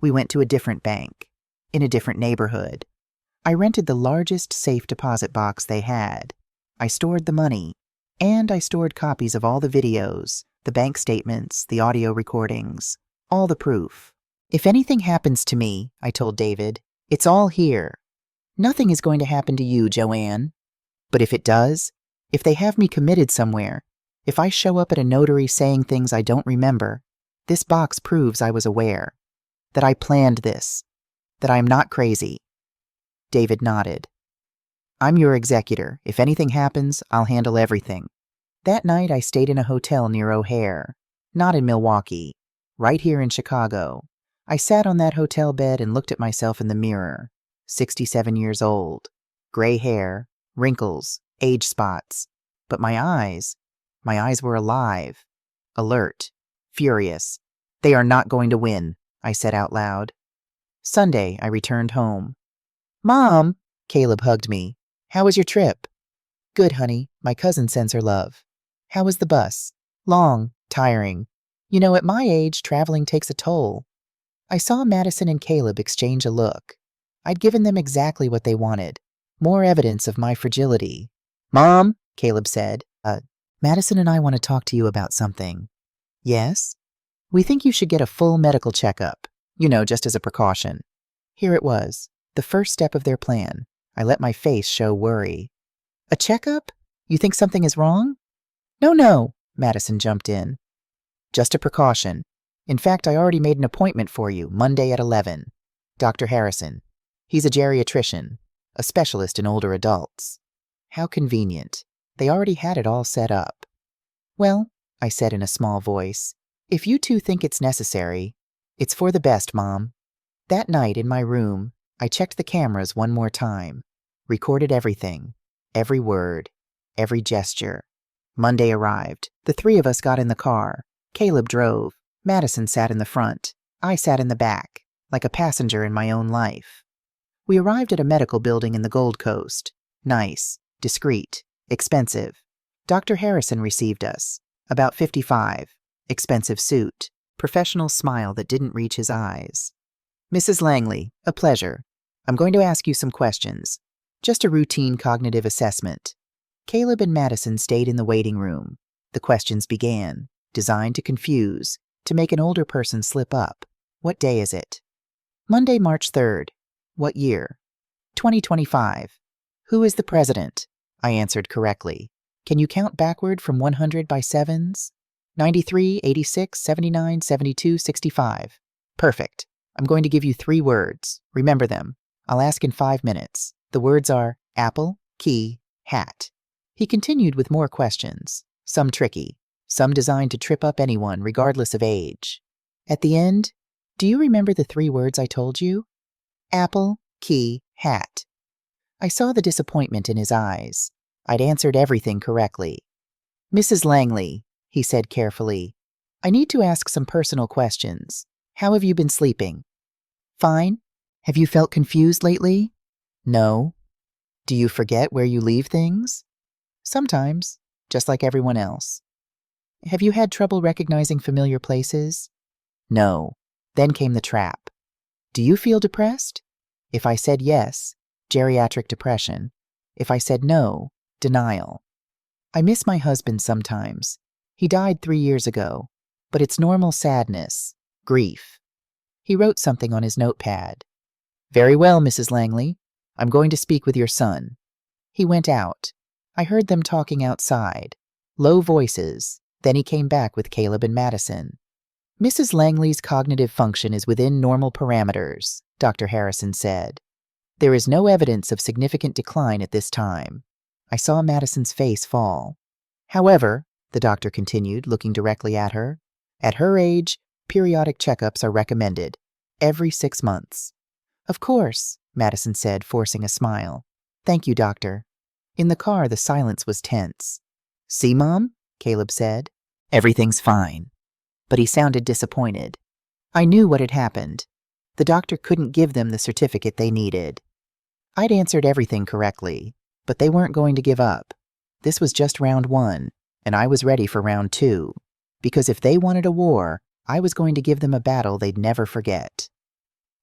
We went to a different bank, in a different neighborhood. I rented the largest safe deposit box they had. I stored the money, and I stored copies of all the videos, the bank statements, the audio recordings, all the proof. "If anything happens to me," I told David, "it's all here. Nothing is going to happen to you, Joanne. But if it does, if they have me committed somewhere, if I show up at a notary saying things I don't remember, this box proves I was aware, that I planned this, that I am not crazy." David nodded. "I'm your executor. If anything happens, I'll handle everything." That night I stayed in a hotel near O'Hare, not in Milwaukee, right here in Chicago. I sat on that hotel bed and looked at myself in the mirror. 67 years old. Gray hair, wrinkles, age spots. But my eyes were alive, alert, furious. "They are not going to win," I said out loud. Sunday, I returned home. "Mom," Caleb hugged me. "How was your trip?" "Good, honey. My cousin sends her love." "How was the bus?" "Long, tiring. You know, at my age, traveling takes a toll." I saw Madison and Caleb exchange a look. I'd given them exactly what they wanted. More evidence of my fragility. "Mom," Caleb said, Madison and I want to talk to you about something." "Yes?" "We think you should get a full medical checkup. Just as a precaution." Here it was, the first step of their plan. I let my face show worry. "A checkup? You think something is wrong?" No, Madison jumped in. "Just a precaution. In fact, I already made an appointment for you, Monday at 11. Dr. Harrison. He's a geriatrician, a specialist in older adults." How convenient. They already had it all set up. "Well," I said in a small voice, "if you two think it's necessary, it's for the best, Mom." That night in my room, I checked the cameras one more time, recorded everything, every word, every gesture. Monday arrived. The three of us got in the car. Caleb drove. Madison sat in the front. I sat in the back, like a passenger in my own life. We arrived at a medical building in the Gold Coast. Nice, discreet, expensive. Dr. Harrison received us. About 55. Expensive suit. Professional smile that didn't reach his eyes. "Mrs. Langley, a pleasure. I'm going to ask you some questions. Just a routine cognitive assessment." Caleb and Madison stayed in the waiting room. The questions began, designed to confuse, to make an older person slip up. "What day is it?" "Monday, March 3rd. "What year?" 2025. "Who is the president?" I answered correctly. "Can you count backward from 100 by sevens?" 93, 86, 79, 72, 65. "Perfect. I'm going to give you 3 words. Remember them. I'll ask in 5 minutes. The words are apple, key, hat." He continued with more questions, some tricky, some designed to trip up anyone regardless of age. At the end, "Do you remember the 3 words I told you?" "Apple, key, hat." I saw the disappointment in his eyes. I'd answered everything correctly. "Mrs. Langley," he said carefully, "I need to ask some personal questions. How have you been sleeping?" "Fine." "Have you felt confused lately?" "No." "Do you forget where you leave things?" "Sometimes, just like everyone else." "Have you had trouble recognizing familiar places?" "No." Then came the trap. "Do you feel depressed?" If I said yes, geriatric depression. If I said no, denial. "I miss my husband sometimes. He died 3 years ago, but it's normal sadness, grief." He wrote something on his notepad. "Very well, Mrs. Langley. I'm going to speak with your son." He went out. I heard them talking outside, low voices. Then he came back with Caleb and Madison. "Mrs. Langley's cognitive function is within normal parameters," Dr. Harrison said. "There is no evidence of significant decline at this time." I saw Madison's face fall. "However," the doctor continued, looking directly at her her age, periodic checkups are recommended, every 6 months. "Of course," Madison said, forcing a smile. "Thank you, doctor." In the car, the silence was tense. "See, Mom?" Caleb said. "Everything's fine." But he sounded disappointed. I knew what had happened. The doctor couldn't give them the certificate they needed. I'd answered everything correctly, but they weren't going to give up. This was just round 1, and I was ready for round 2, because if they wanted a war, I was going to give them a battle they'd never forget.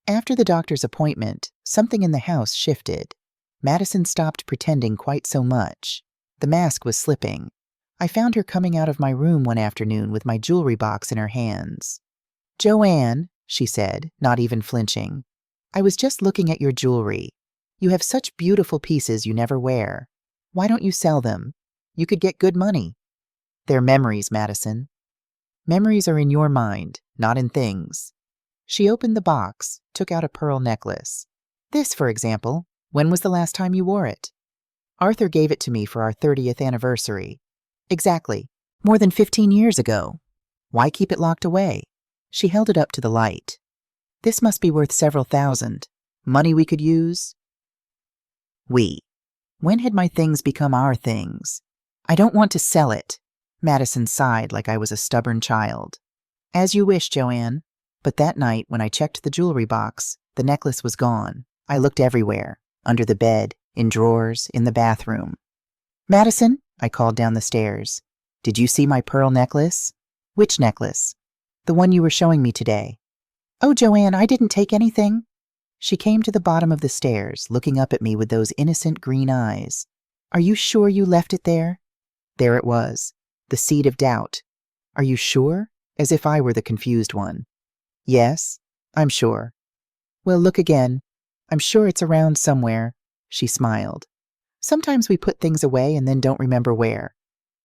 After the doctor's appointment, something in the house shifted. Madison stopped pretending quite so much. The mask was slipping. I found her coming out of my room one afternoon with my jewelry box in her hands. "Joanne," she said, not even flinching, "I was just looking at your jewelry. You have such beautiful pieces you never wear. Why don't you sell them? You could get good money." "They're memories, Madison." "Memories are in your mind, not in things." She opened the box, took out a pearl necklace. "This, for example, when was the last time you wore it?" "Arthur gave it to me for our 30th anniversary." "Exactly. More than 15 years ago. Why keep it locked away?" She held it up to the light. "This must be worth several thousand. Money we could use? We. When had my things become our things? I don't want to sell it. Madison sighed like I was a stubborn child. As you wish, Joanne. But that night, when I checked the jewelry box, the necklace was gone. I looked everywhere. Under the bed, in drawers, in the bathroom. Madison, I called down the stairs. Did you see my pearl necklace? Which necklace? The one you were showing me today. Oh, Joanne, I didn't take anything. She came to the bottom of the stairs, looking up at me with those innocent green eyes. Are you sure you left it there? There it was, the seed of doubt. Are you sure? As if I were the confused one. Yes, I'm sure. Well, look again. I'm sure it's around somewhere. She smiled. Sometimes we put things away and then don't remember where.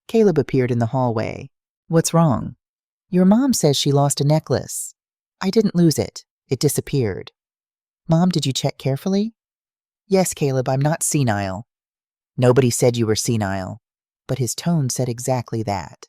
Caleb appeared in the hallway. What's wrong? Your mom says she lost a necklace. I didn't lose it. It disappeared. Mom, did you check carefully? Yes, Caleb, I'm not senile. Nobody said you were senile, but his tone said exactly that.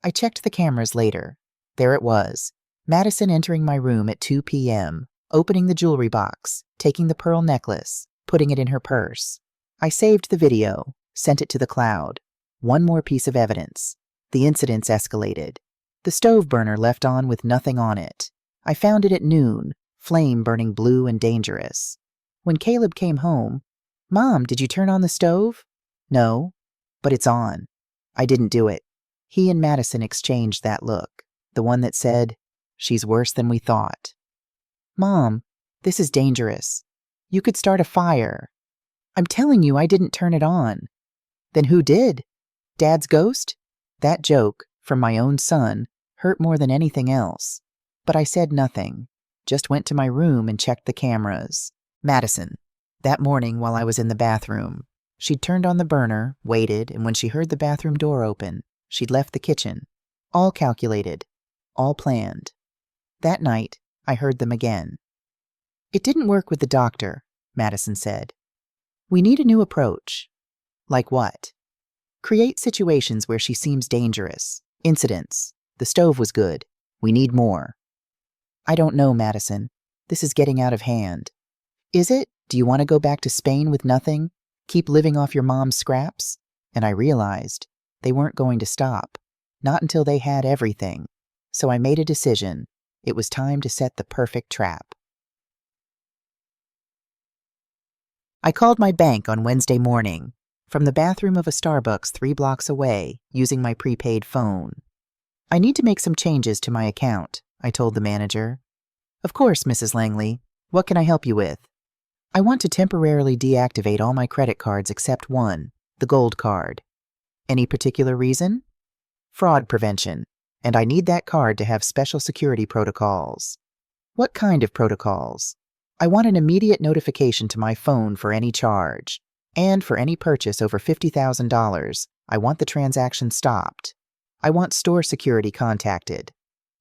I checked the cameras later. There it was, Madison entering my room at 2 p.m., opening the jewelry box, taking the pearl necklace, putting it in her purse. I saved the video, sent it to the cloud. One more piece of evidence. The incidents escalated. The stove burner left on with nothing on it. I found it at noon, flame burning blue and dangerous. When Caleb came home, Mom, did you turn on the stove? No, but it's on. I didn't do it. He and Madison exchanged that look, the one that said, she's worse than we thought. Mom, this is dangerous. You could start a fire. I'm telling you I didn't turn it on. Then who did? Dad's ghost? That joke, from my own son, hurt more than anything else. But I said nothing, just went to my room and checked the cameras. Madison. That morning while I was in the bathroom, she'd turned on the burner, waited, and when she heard the bathroom door open, she'd left the kitchen. All calculated, all planned. That night, I heard them again. It didn't work with the doctor, Madison said. We need a new approach. Like what? Create situations where she seems dangerous. Incidents. The stove was good. We need more. I don't know, Madison. This is getting out of hand. Is it? Do you want to go back to Spain with nothing? Keep living off your mom's scraps? And I realized they weren't going to stop. Not until they had everything. So I made a decision. It was time to set the perfect trap. I called my bank on Wednesday morning, from the bathroom of a Starbucks 3 blocks away, using my prepaid phone. I need to make some changes to my account, I told the manager. Of course, Mrs. Langley. What can I help you with? I want to temporarily deactivate all my credit cards except one, the gold card. Any particular reason? Fraud prevention, and I need that card to have special security protocols. What kind of protocols? I want an immediate notification to my phone for any charge, and for any purchase over $50,000, I want the transaction stopped. I want store security contacted,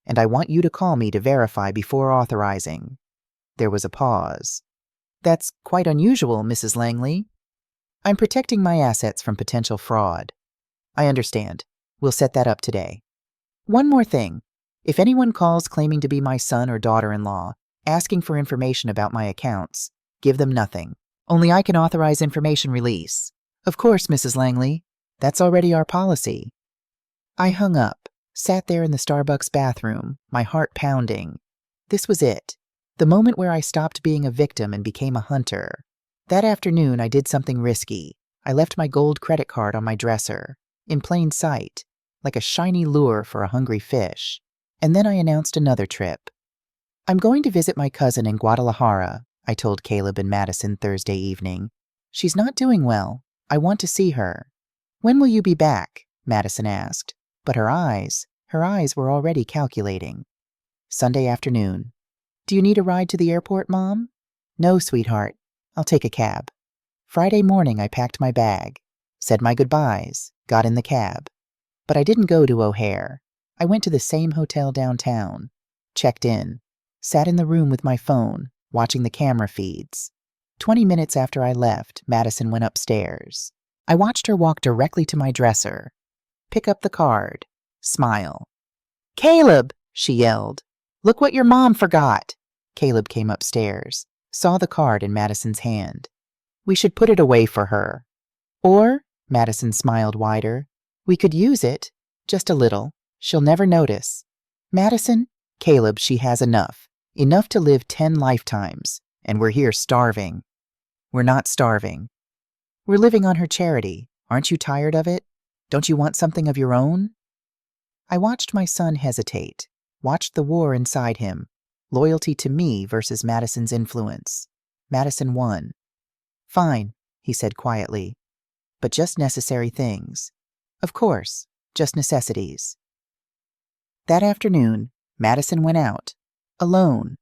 and I want you to call me to verify before authorizing. There was a pause. That's quite unusual, Mrs. Langley. I'm protecting my assets from potential fraud. I understand. We'll set that up today. One more thing. If anyone calls claiming to be my son or daughter-in-law, asking for information about my accounts, give them nothing. Only I can authorize information release. Of course, Mrs. Langley. That's already our policy. I hung up, sat there in the Starbucks bathroom, my heart pounding. This was it. The moment where I stopped being a victim and became a hunter. That afternoon, I did something risky. I left my gold credit card on my dresser, in plain sight, like a shiny lure for a hungry fish. And then I announced another trip. I'm going to visit my cousin in Guadalajara, I told Caleb and Madison Thursday evening. She's not doing well. I want to see her. When will you be back? Madison asked. But her eyes were already calculating. Sunday afternoon. Do you need a ride to the airport, Mom? No, sweetheart. I'll take a cab. Friday morning, I packed my bag, said my goodbyes, got in the cab. But I didn't go to O'Hare. I went to the same hotel downtown, checked in, sat in the room with my phone, watching the camera feeds. 20 minutes after I left, Madison went upstairs. I watched her walk directly to my dresser, pick up the card, smile. Caleb, she yelled. Look what your mom forgot. Caleb came upstairs, saw the card in Madison's hand. We should put it away for her. Or, Madison smiled wider, we could use it, just a little. She'll never notice. Madison, Caleb, she has enough. Enough to live 10 lifetimes, and we're here starving. We're not starving. We're living on her charity. Aren't you tired of it? Don't you want something of your own? I watched my son hesitate, watched the war inside him, loyalty to me versus Madison's influence. Madison won. Fine, he said quietly, but just necessary things. Of course, just necessities. That afternoon, Madison went out, alone.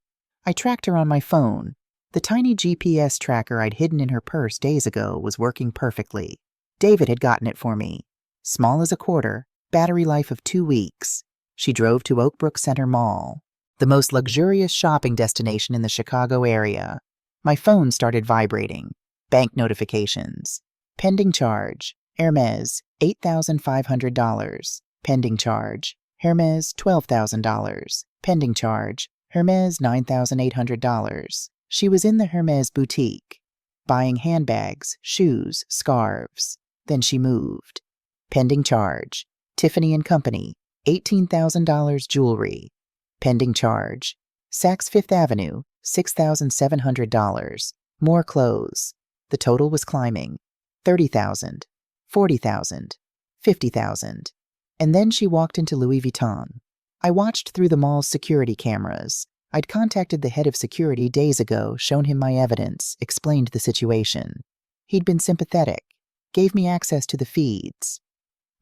I tracked her on my phone. The tiny GPS tracker I'd hidden in her purse days ago was working perfectly. David had gotten it for me. Small as a quarter, battery life of 2 weeks. She drove to Oakbrook Center Mall, the most luxurious shopping destination in the Chicago area. My phone started vibrating. Bank notifications. Pending charge. Hermes, $8,500. Pending charge. Hermes, $12,000. Pending charge. Hermes, $9,800. She was in the Hermes boutique, buying handbags, shoes, scarves. Then she moved. Pending charge. Tiffany & Company, $18,000 jewelry. Pending charge. Saks Fifth Avenue, $6,700. More clothes. The total was climbing. $30,000, $40,000, $50,000. And then she walked into Louis Vuitton. I watched through the mall's security cameras. I'd contacted the head of security days ago, shown him my evidence, explained the situation. He'd been sympathetic, gave me access to the feeds.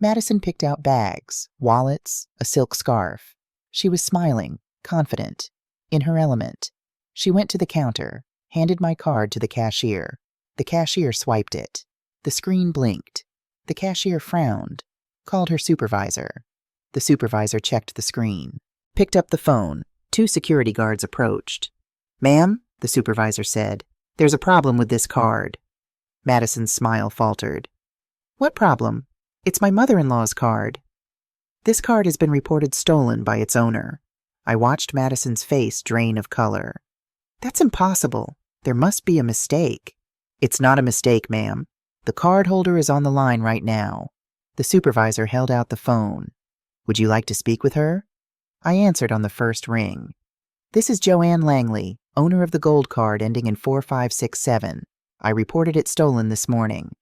Madison picked out bags, wallets, a silk scarf. She was smiling, confident, in her element. She went to the counter, handed my card to the cashier. The cashier swiped it. The screen blinked. The cashier frowned, called her supervisor. The supervisor checked the screen, picked up the phone. 2 security guards approached. "Ma'am," the supervisor said, "there's a problem with this card." Madison's smile faltered. "What problem? It's my mother-in-law's card." "This card has been reported stolen by its owner." I watched Madison's face drain of color. "That's impossible. There must be a mistake." "It's not a mistake, ma'am. The card holder is on the line right now." The supervisor held out the phone. "Would you like to speak with her?" I answered on the first ring. "This is Joanne Langley, owner of the gold card ending in 4567. I reported it stolen this morning."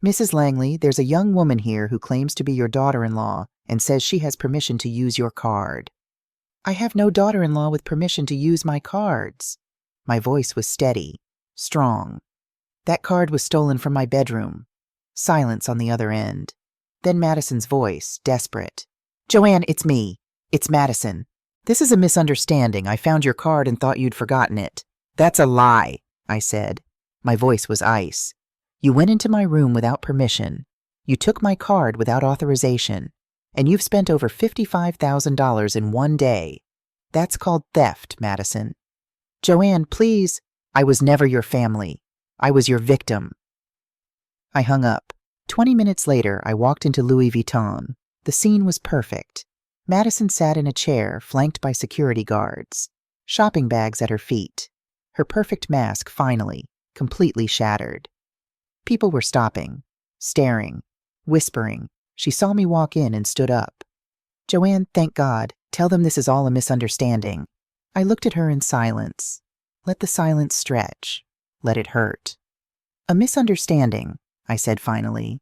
"Mrs. Langley, there's a young woman here who claims to be your daughter-in-law and says she has permission to use your card." "I have no daughter-in-law with permission to use my cards." My voice was steady, strong. "That card was stolen from my bedroom." Silence on the other end. Then Madison's voice, desperate. "Joanne, it's me. It's Madison. This is a misunderstanding. I found your card and thought you'd forgotten it." "That's a lie," I said. My voice was ice. "You went into my room without permission. You took my card without authorization. And you've spent over $55,000 in one day. That's called theft, Madison." "Joanne, please." "I was never your family. I was your victim." I hung up. 20 minutes later, I walked into Louis Vuitton. The scene was perfect. Madison sat in a chair flanked by security guards, shopping bags at her feet. Her perfect mask finally, completely shattered. People were stopping, staring, whispering. She saw me walk in and stood up. "Joanne, thank God. Tell them this is all a misunderstanding." I looked at her in silence. Let the silence stretch. Let it hurt. "A misunderstanding," I said finally.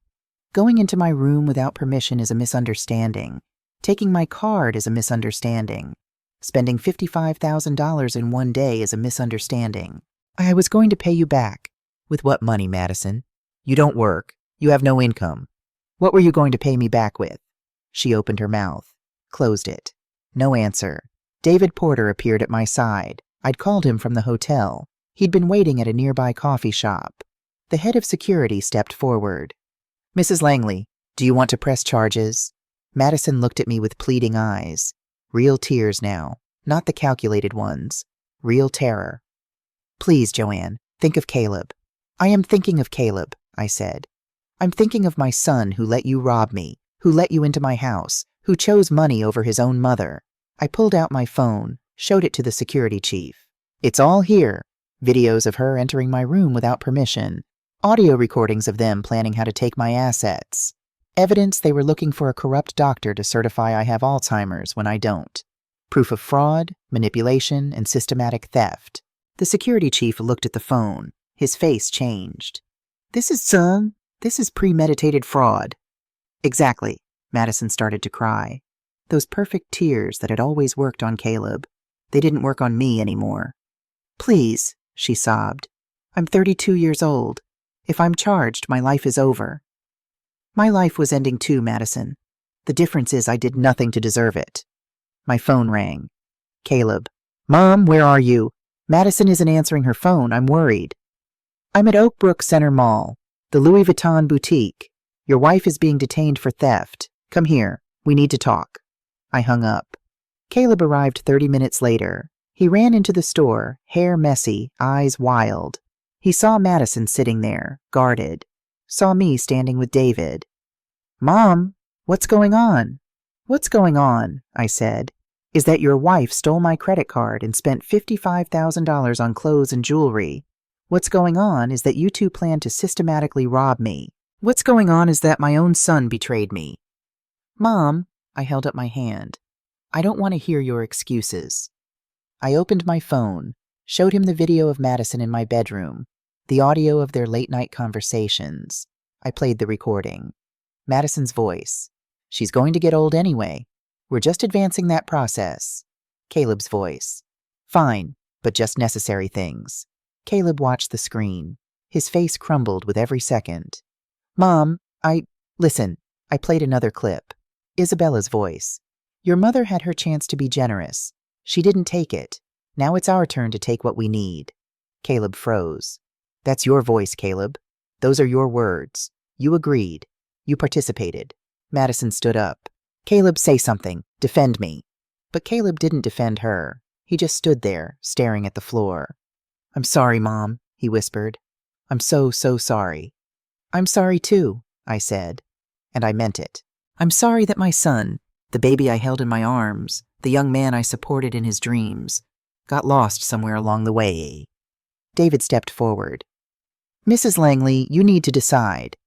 "Going into my room without permission is a misunderstanding. Taking my card is a misunderstanding. Spending $55,000 in one day is a misunderstanding. I was going to pay you back." "With what money, Madison? You don't work. You have no income. What were you going to pay me back with?" She opened her mouth, closed it. No answer. David Porter appeared at my side. I'd called him from the hotel. He'd been waiting at a nearby coffee shop. The head of security stepped forward. "Mrs. Langley, do you want to press charges?" Madison looked at me with pleading eyes. Real tears now, not the calculated ones. Real terror. "Please, Joanne, think of Caleb." "I am thinking of Caleb," I said. "I'm thinking of my son who let you rob me, who let you into my house, who chose money over his own mother." I pulled out my phone, showed it to the security chief. "It's all here. Videos of her entering my room without permission. Audio recordings of them planning how to take my assets. Evidence they were looking for a corrupt doctor to certify I have Alzheimer's when I don't. Proof of fraud, manipulation, and systematic theft. The security chief looked at the phone. His face changed. This is premeditated fraud. Exactly. Madison started to cry. Those perfect tears that had always worked on Caleb. They didn't work on me anymore. Please, she sobbed. I'm 32 years old. If I'm charged, my life is over. My life was ending too, Madison. The difference is I did nothing to deserve it. My phone rang. Caleb. Mom, where are you? Madison isn't answering her phone. I'm worried. I'm at Oak Brook Center Mall, the Louis Vuitton boutique. Your wife is being detained for theft. Come here. We need to talk. I hung up. Caleb arrived 30 minutes later. He ran into the store, hair messy, eyes wild. He saw Madison sitting there, guarded. Saw me standing with David. Mom, what's going on? What's going on, I said, is that your wife stole my credit card and spent $55,000 on clothes and jewelry. What's going on is that you two plan to systematically rob me. What's going on is that my own son betrayed me. Mom, I held up my hand. I don't want to hear your excuses. I opened my phone, showed him the video of Madison in my bedroom, the audio of their late-night conversations. I played the recording. Madison's voice. She's going to get old anyway. We're just advancing that process. Caleb's voice. Fine, but just necessary things. Caleb watched the screen. His face crumbled with every second. Mom, Listen, I played another clip. Isabella's voice. Your mother had her chance to be generous. She didn't take it. Now it's our turn to take what we need. Caleb froze. That's your voice, Caleb. Those are your words. You agreed. You participated. Madison stood up. Caleb, say something. Defend me. But Caleb didn't defend her. He just stood there, staring at the floor. I'm sorry, Mom, he whispered. I'm so sorry. I'm sorry too, I said. And I meant it. I'm sorry that my son, the baby I held in my arms, the young man I supported in his dreams, got lost somewhere along the way. David stepped forward. Mrs. Langley, you need to decide.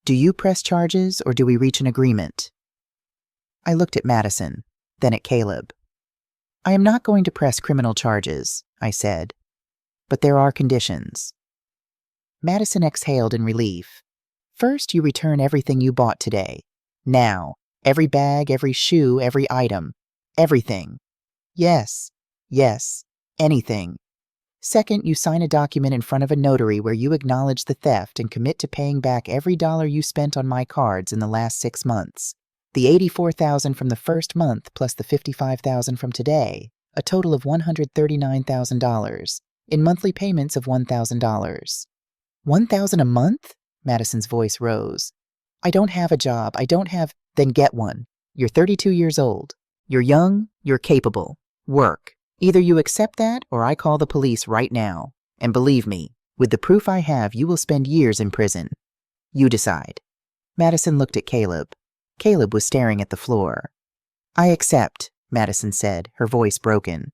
Do you press charges or do we reach an agreement? I looked at Madison, then at Caleb. I am not going to press criminal charges, I said. But there are conditions. Madison exhaled in relief. First, you return everything you bought today. Now. Every bag, every shoe, every item. Everything. Yes. Anything. Second, you sign a document in front of a notary where you acknowledge the theft and commit to paying back every dollar you spent on my cards in the last 6 months. The $84,000 from the first month plus the $55,000 from today, a total of $139,000, in monthly payments of $1,000. $1,000 a month? Madison's voice rose. I don't have a job. Then get one. You're 32 years old. You're young. You're capable. Work. Either you accept that or I call the police right now. And believe me, with the proof I have, you will spend years in prison. You decide. Madison looked at Caleb. Caleb was staring at the floor. I accept, Madison said, her voice broken.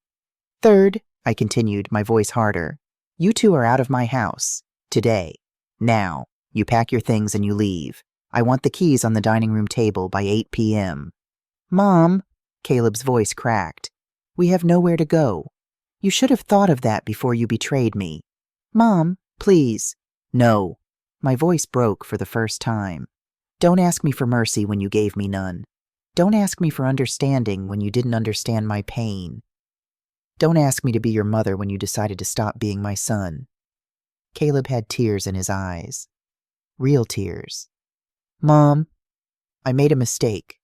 Third, I continued, my voice harder, you two are out of my house. Today. Now. You pack your things and you leave. I want the keys on the dining room table by 8 p.m. Mom, Caleb's voice cracked. We have nowhere to go. You should have thought of that before you betrayed me. Mom, please. No. My voice broke for the first time. Don't ask me for mercy when you gave me none. Don't ask me for understanding when you didn't understand my pain. Don't ask me to be your mother when you decided to stop being my son. Caleb had tears in his eyes. Real tears. Mom, I made a mistake.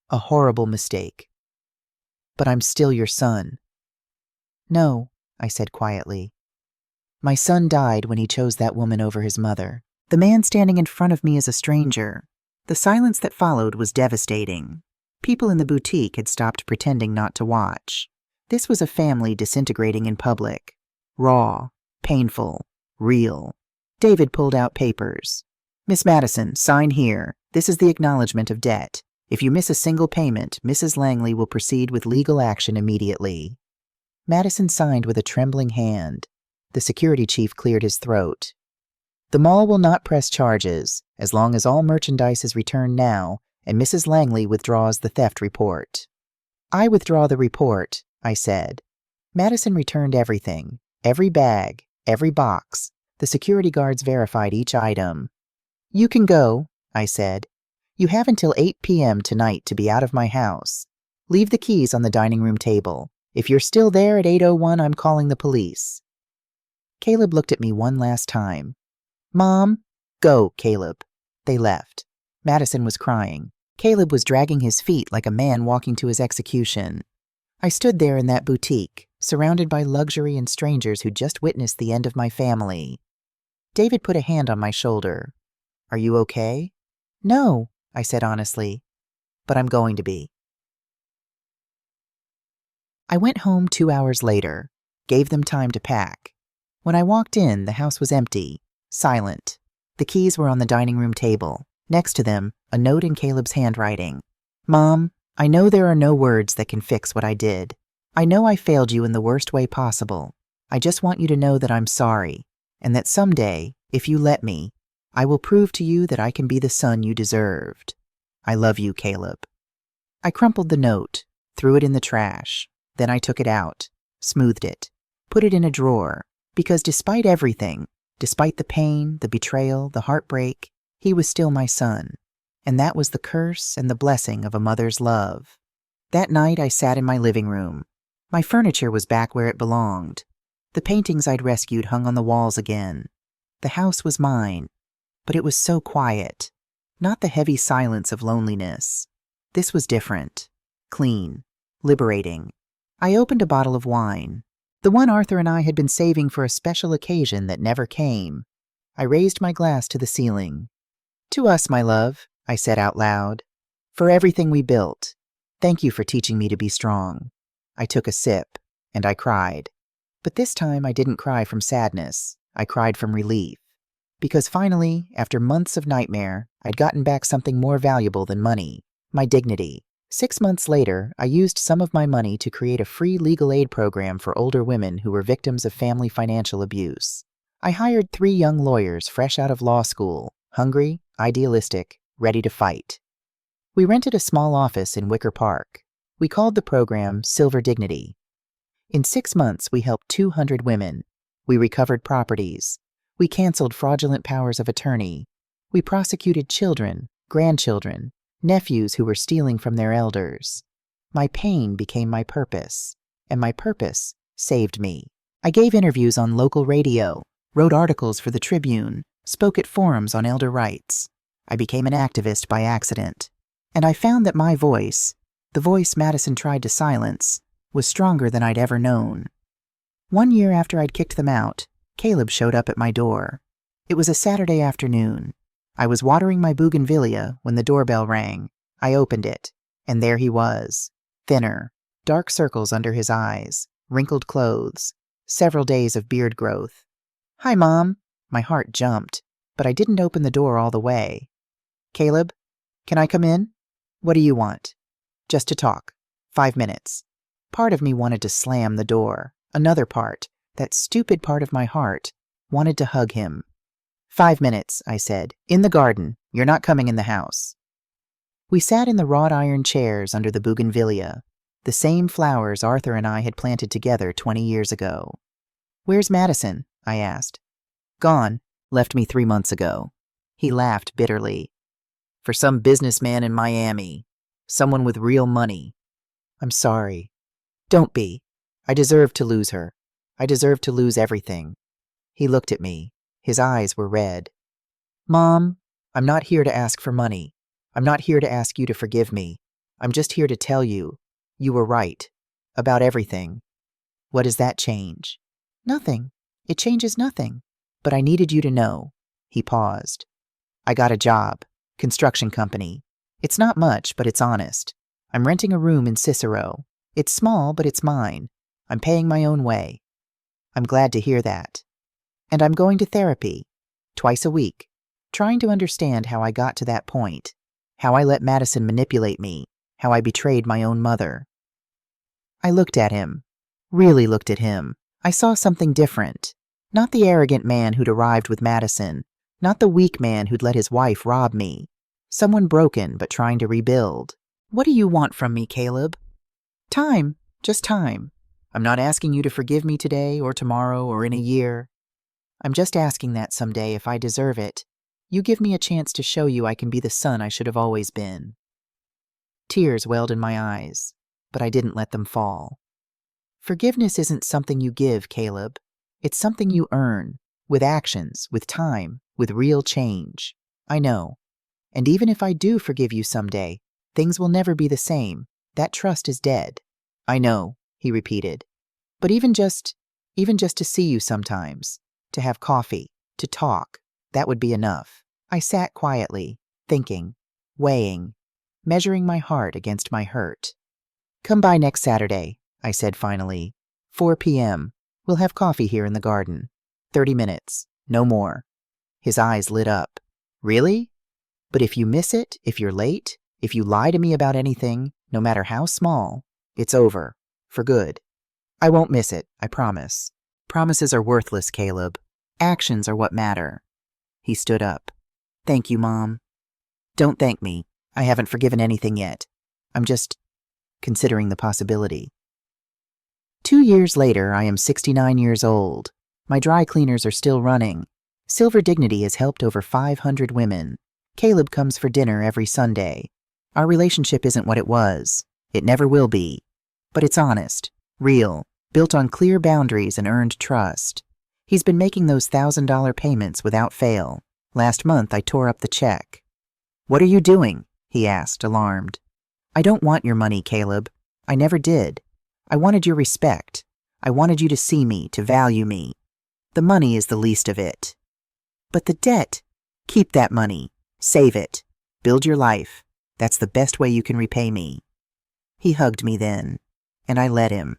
A horrible mistake. But I'm still your son. No, I said quietly. My son died when he chose that woman over his mother. The man standing in front of me is a stranger. The silence that followed was devastating. People in the boutique had stopped pretending not to watch. This was a family disintegrating in public. Raw, painful, real. David pulled out papers. Miss Madison, sign here. This is the acknowledgement of debt. If you miss a single payment, Mrs. Langley will proceed with legal action immediately. Madison signed with a trembling hand. The security chief cleared his throat. The mall will not press charges as long as all merchandise is returned now and Mrs. Langley withdraws the theft report. I withdraw the report, I said. Madison returned everything, every bag, every box. The security guards verified each item. You can go, I said. You have until 8 p.m. tonight to be out of my house. Leave the keys on the dining room table. If you're still there at 8:01, I'm calling the police. Caleb looked at me one last time. Mom, go, Caleb. They left. Madison was crying. Caleb was dragging his feet like a man walking to his execution. I stood there in that boutique, surrounded by luxury and strangers who'd just witnessed the end of my family. David put a hand on my shoulder. Are you okay? No, I said honestly, but I'm going to be. I went home 2 hours later, gave them time to pack. When I walked in, the house was empty, silent. The keys were on the dining room table. Next to them, a note in Caleb's handwriting. Mom, I know there are no words that can fix what I did. I know I failed you in the worst way possible. I just want you to know that I'm sorry, and that someday, if you let me, I will prove to you that I can be the son you deserved. I love you, Caleb. I crumpled the note, threw it in the trash. Then I took it out, smoothed it, put it in a drawer, because despite everything, despite the pain, the betrayal, the heartbreak, he was still my son. And that was the curse and the blessing of a mother's love. That night I sat in my living room. My furniture was back where it belonged. The paintings I'd rescued hung on the walls again. The house was mine, but it was so quiet. Not the heavy silence of loneliness. This was different, clean, liberating. I opened a bottle of wine, the one Arthur and I had been saving for a special occasion that never came. I raised my glass to the ceiling. To us, my love, I said out loud. For everything we built. Thank you for teaching me to be strong. I took a sip, and I cried. But this time I didn't cry from sadness. I cried from relief. Because finally, after months of nightmare, I'd gotten back something more valuable than money, my dignity. 6 months later, I used some of my money to create a free legal aid program for older women who were victims of family financial abuse. I hired 3 young lawyers fresh out of law school, hungry, idealistic, ready to fight. We rented a small office in Wicker Park. We called the program Silver Dignity. In 6 months, we helped 200 women. We recovered properties. We canceled fraudulent powers of attorney. We prosecuted children, grandchildren, nephews who were stealing from their elders. My pain became my purpose, and my purpose saved me. I gave interviews on local radio, wrote articles for the Tribune, spoke at forums on elder rights. I became an activist by accident, and I found that my voice, the voice Madison tried to silence, was stronger than I'd ever known. 1 year after I'd kicked them out, Caleb showed up at my door. It was a Saturday afternoon. I was watering my bougainvillea when the doorbell rang. I opened it, and there he was, thinner, dark circles under his eyes, wrinkled clothes, several days of beard growth. Hi, Mom. My heart jumped, but I didn't open the door all the way. Caleb, can I come in? What do you want? Just to talk. 5 minutes. Part of me wanted to slam the door. Another part, that stupid part of my heart, wanted to hug him. 5 minutes, I said. In the garden. You're not coming in the house. We sat in the wrought iron chairs under the bougainvillea, the same flowers Arthur and I had planted together 20 years ago. Where's Madison? I asked. Gone. Left me 3 months ago. He laughed bitterly. For some businessman in Miami. Someone with real money. I'm sorry. Don't be. I deserve to lose her. I deserve to lose everything. He looked at me. His eyes were red. Mom, I'm not here to ask for money. I'm not here to ask you to forgive me. I'm just here to tell you, you were right. About everything. What does that change? Nothing. It changes nothing. But I needed you to know. He paused. I got a job. Construction company. It's not much, but it's honest. I'm renting a room in Cicero. It's small, but it's mine. I'm paying my own way. I'm glad to hear that. And I'm going to therapy, twice a week, trying to understand how I got to that point, how I let Madison manipulate me, how I betrayed my own mother. I looked at him, really looked at him. I saw something different. Not the arrogant man who'd arrived with Madison. Not the weak man who'd let his wife rob me. Someone broken but trying to rebuild. What do you want from me, Caleb? Time. Just time. I'm not asking you to forgive me today or tomorrow or in a year. I'm just asking that someday, if I deserve it, you give me a chance to show you I can be the son I should have always been. Tears welled in my eyes, but I didn't let them fall. Forgiveness isn't something you give, Caleb. It's something you earn, with actions, with time, with real change. I know. And even if I do forgive you someday, things will never be the same. That trust is dead. I know, he repeated. But even just to see you sometimes, to have coffee, to talk, that would be enough. I sat quietly, thinking, weighing, measuring my heart against my hurt. Come by next Saturday, I said finally. 4 p.m. We'll have coffee here in the garden. 30 minutes, no more. His eyes lit up. Really? But if you miss it, if you're late, if you lie to me about anything, no matter how small, it's over. For good. I won't miss it, I promise. Promises are worthless, Caleb. Actions are what matter. He stood up. Thank you, Mom. Don't thank me. I haven't forgiven anything yet. I'm just considering the possibility. 2 years later, I am 69 years old. My dry cleaners are still running. Silver Dignity has helped over 500 women. Caleb comes for dinner every Sunday. Our relationship isn't what it was. It never will be. But it's honest, real, built on clear boundaries and earned trust. He's been making those $1,000 payments without fail. Last month, I tore up the check. What are you doing? He asked, alarmed. I don't want your money, Caleb. I never did. I wanted your respect. I wanted you to see me, to value me. The money is the least of it. But the debt, keep that money. Save it. Build your life. That's the best way you can repay me. He hugged me then, and I let him.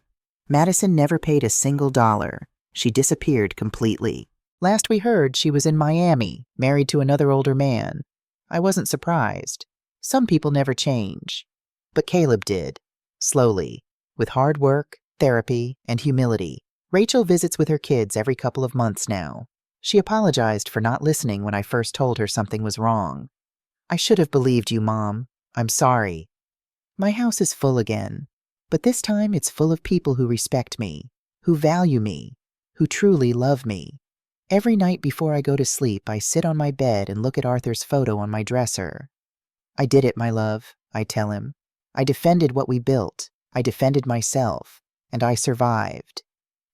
Madison never paid a single dollar. She disappeared completely. Last we heard, she was in Miami, married to another older man. I wasn't surprised. Some people never change. But Caleb did. Slowly. With hard work, therapy, and humility. Rachel visits with her kids every couple of months now. She apologized for not listening when I first told her something was wrong. I should have believed you, Mom. I'm sorry. My house is full again. But this time it's full of people who respect me, who value me, who truly love me. Every night before I go to sleep, I sit on my bed and look at Arthur's photo on my dresser. I did it, my love, I tell him. I defended what we built. I defended myself, and I survived.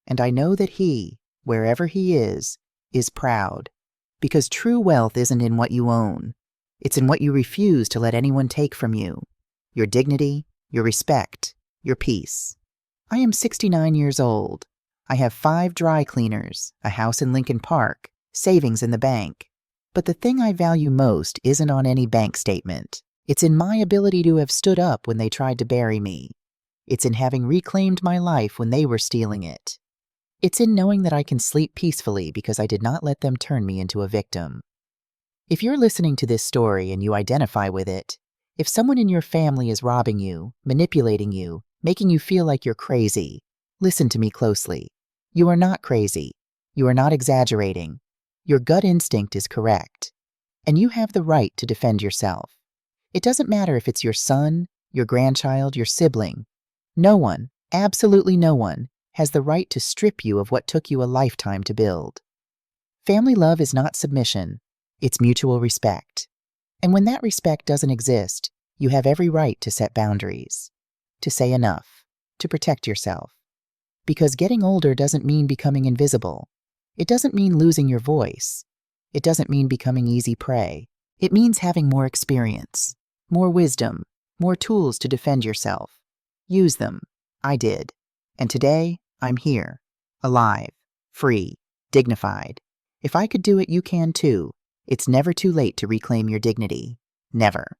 And I know that he, wherever he is proud. Because true wealth isn't in what you own. It's in what you refuse to let anyone take from you. Your dignity, your respect, your peace. I am 69 years old. I have 5 dry cleaners, a house in Lincoln Park, savings in the bank. But the thing I value most isn't on any bank statement. It's in my ability to have stood up when they tried to bury me. It's in having reclaimed my life when they were stealing it. It's in knowing that I can sleep peacefully because I did not let them turn me into a victim. If you're listening to this story and you identify with it, if someone in your family is robbing you, manipulating you, making you feel like you're crazy, listen to me closely. You are not crazy. You are not exaggerating. Your gut instinct is correct. And you have the right to defend yourself. It doesn't matter if it's your son, your grandchild, your sibling. No one, absolutely no one, has the right to strip you of what took you a lifetime to build. Family love is not submission. It's mutual respect. And when that respect doesn't exist, you have every right to set boundaries, to say enough, to protect yourself. Because getting older doesn't mean becoming invisible. It doesn't mean losing your voice. It doesn't mean becoming easy prey. It means having more experience, more wisdom, more tools to defend yourself. Use them. I did. And today, I'm here, alive, free, dignified. If I could do it, you can too. It's never too late to reclaim your dignity. Never.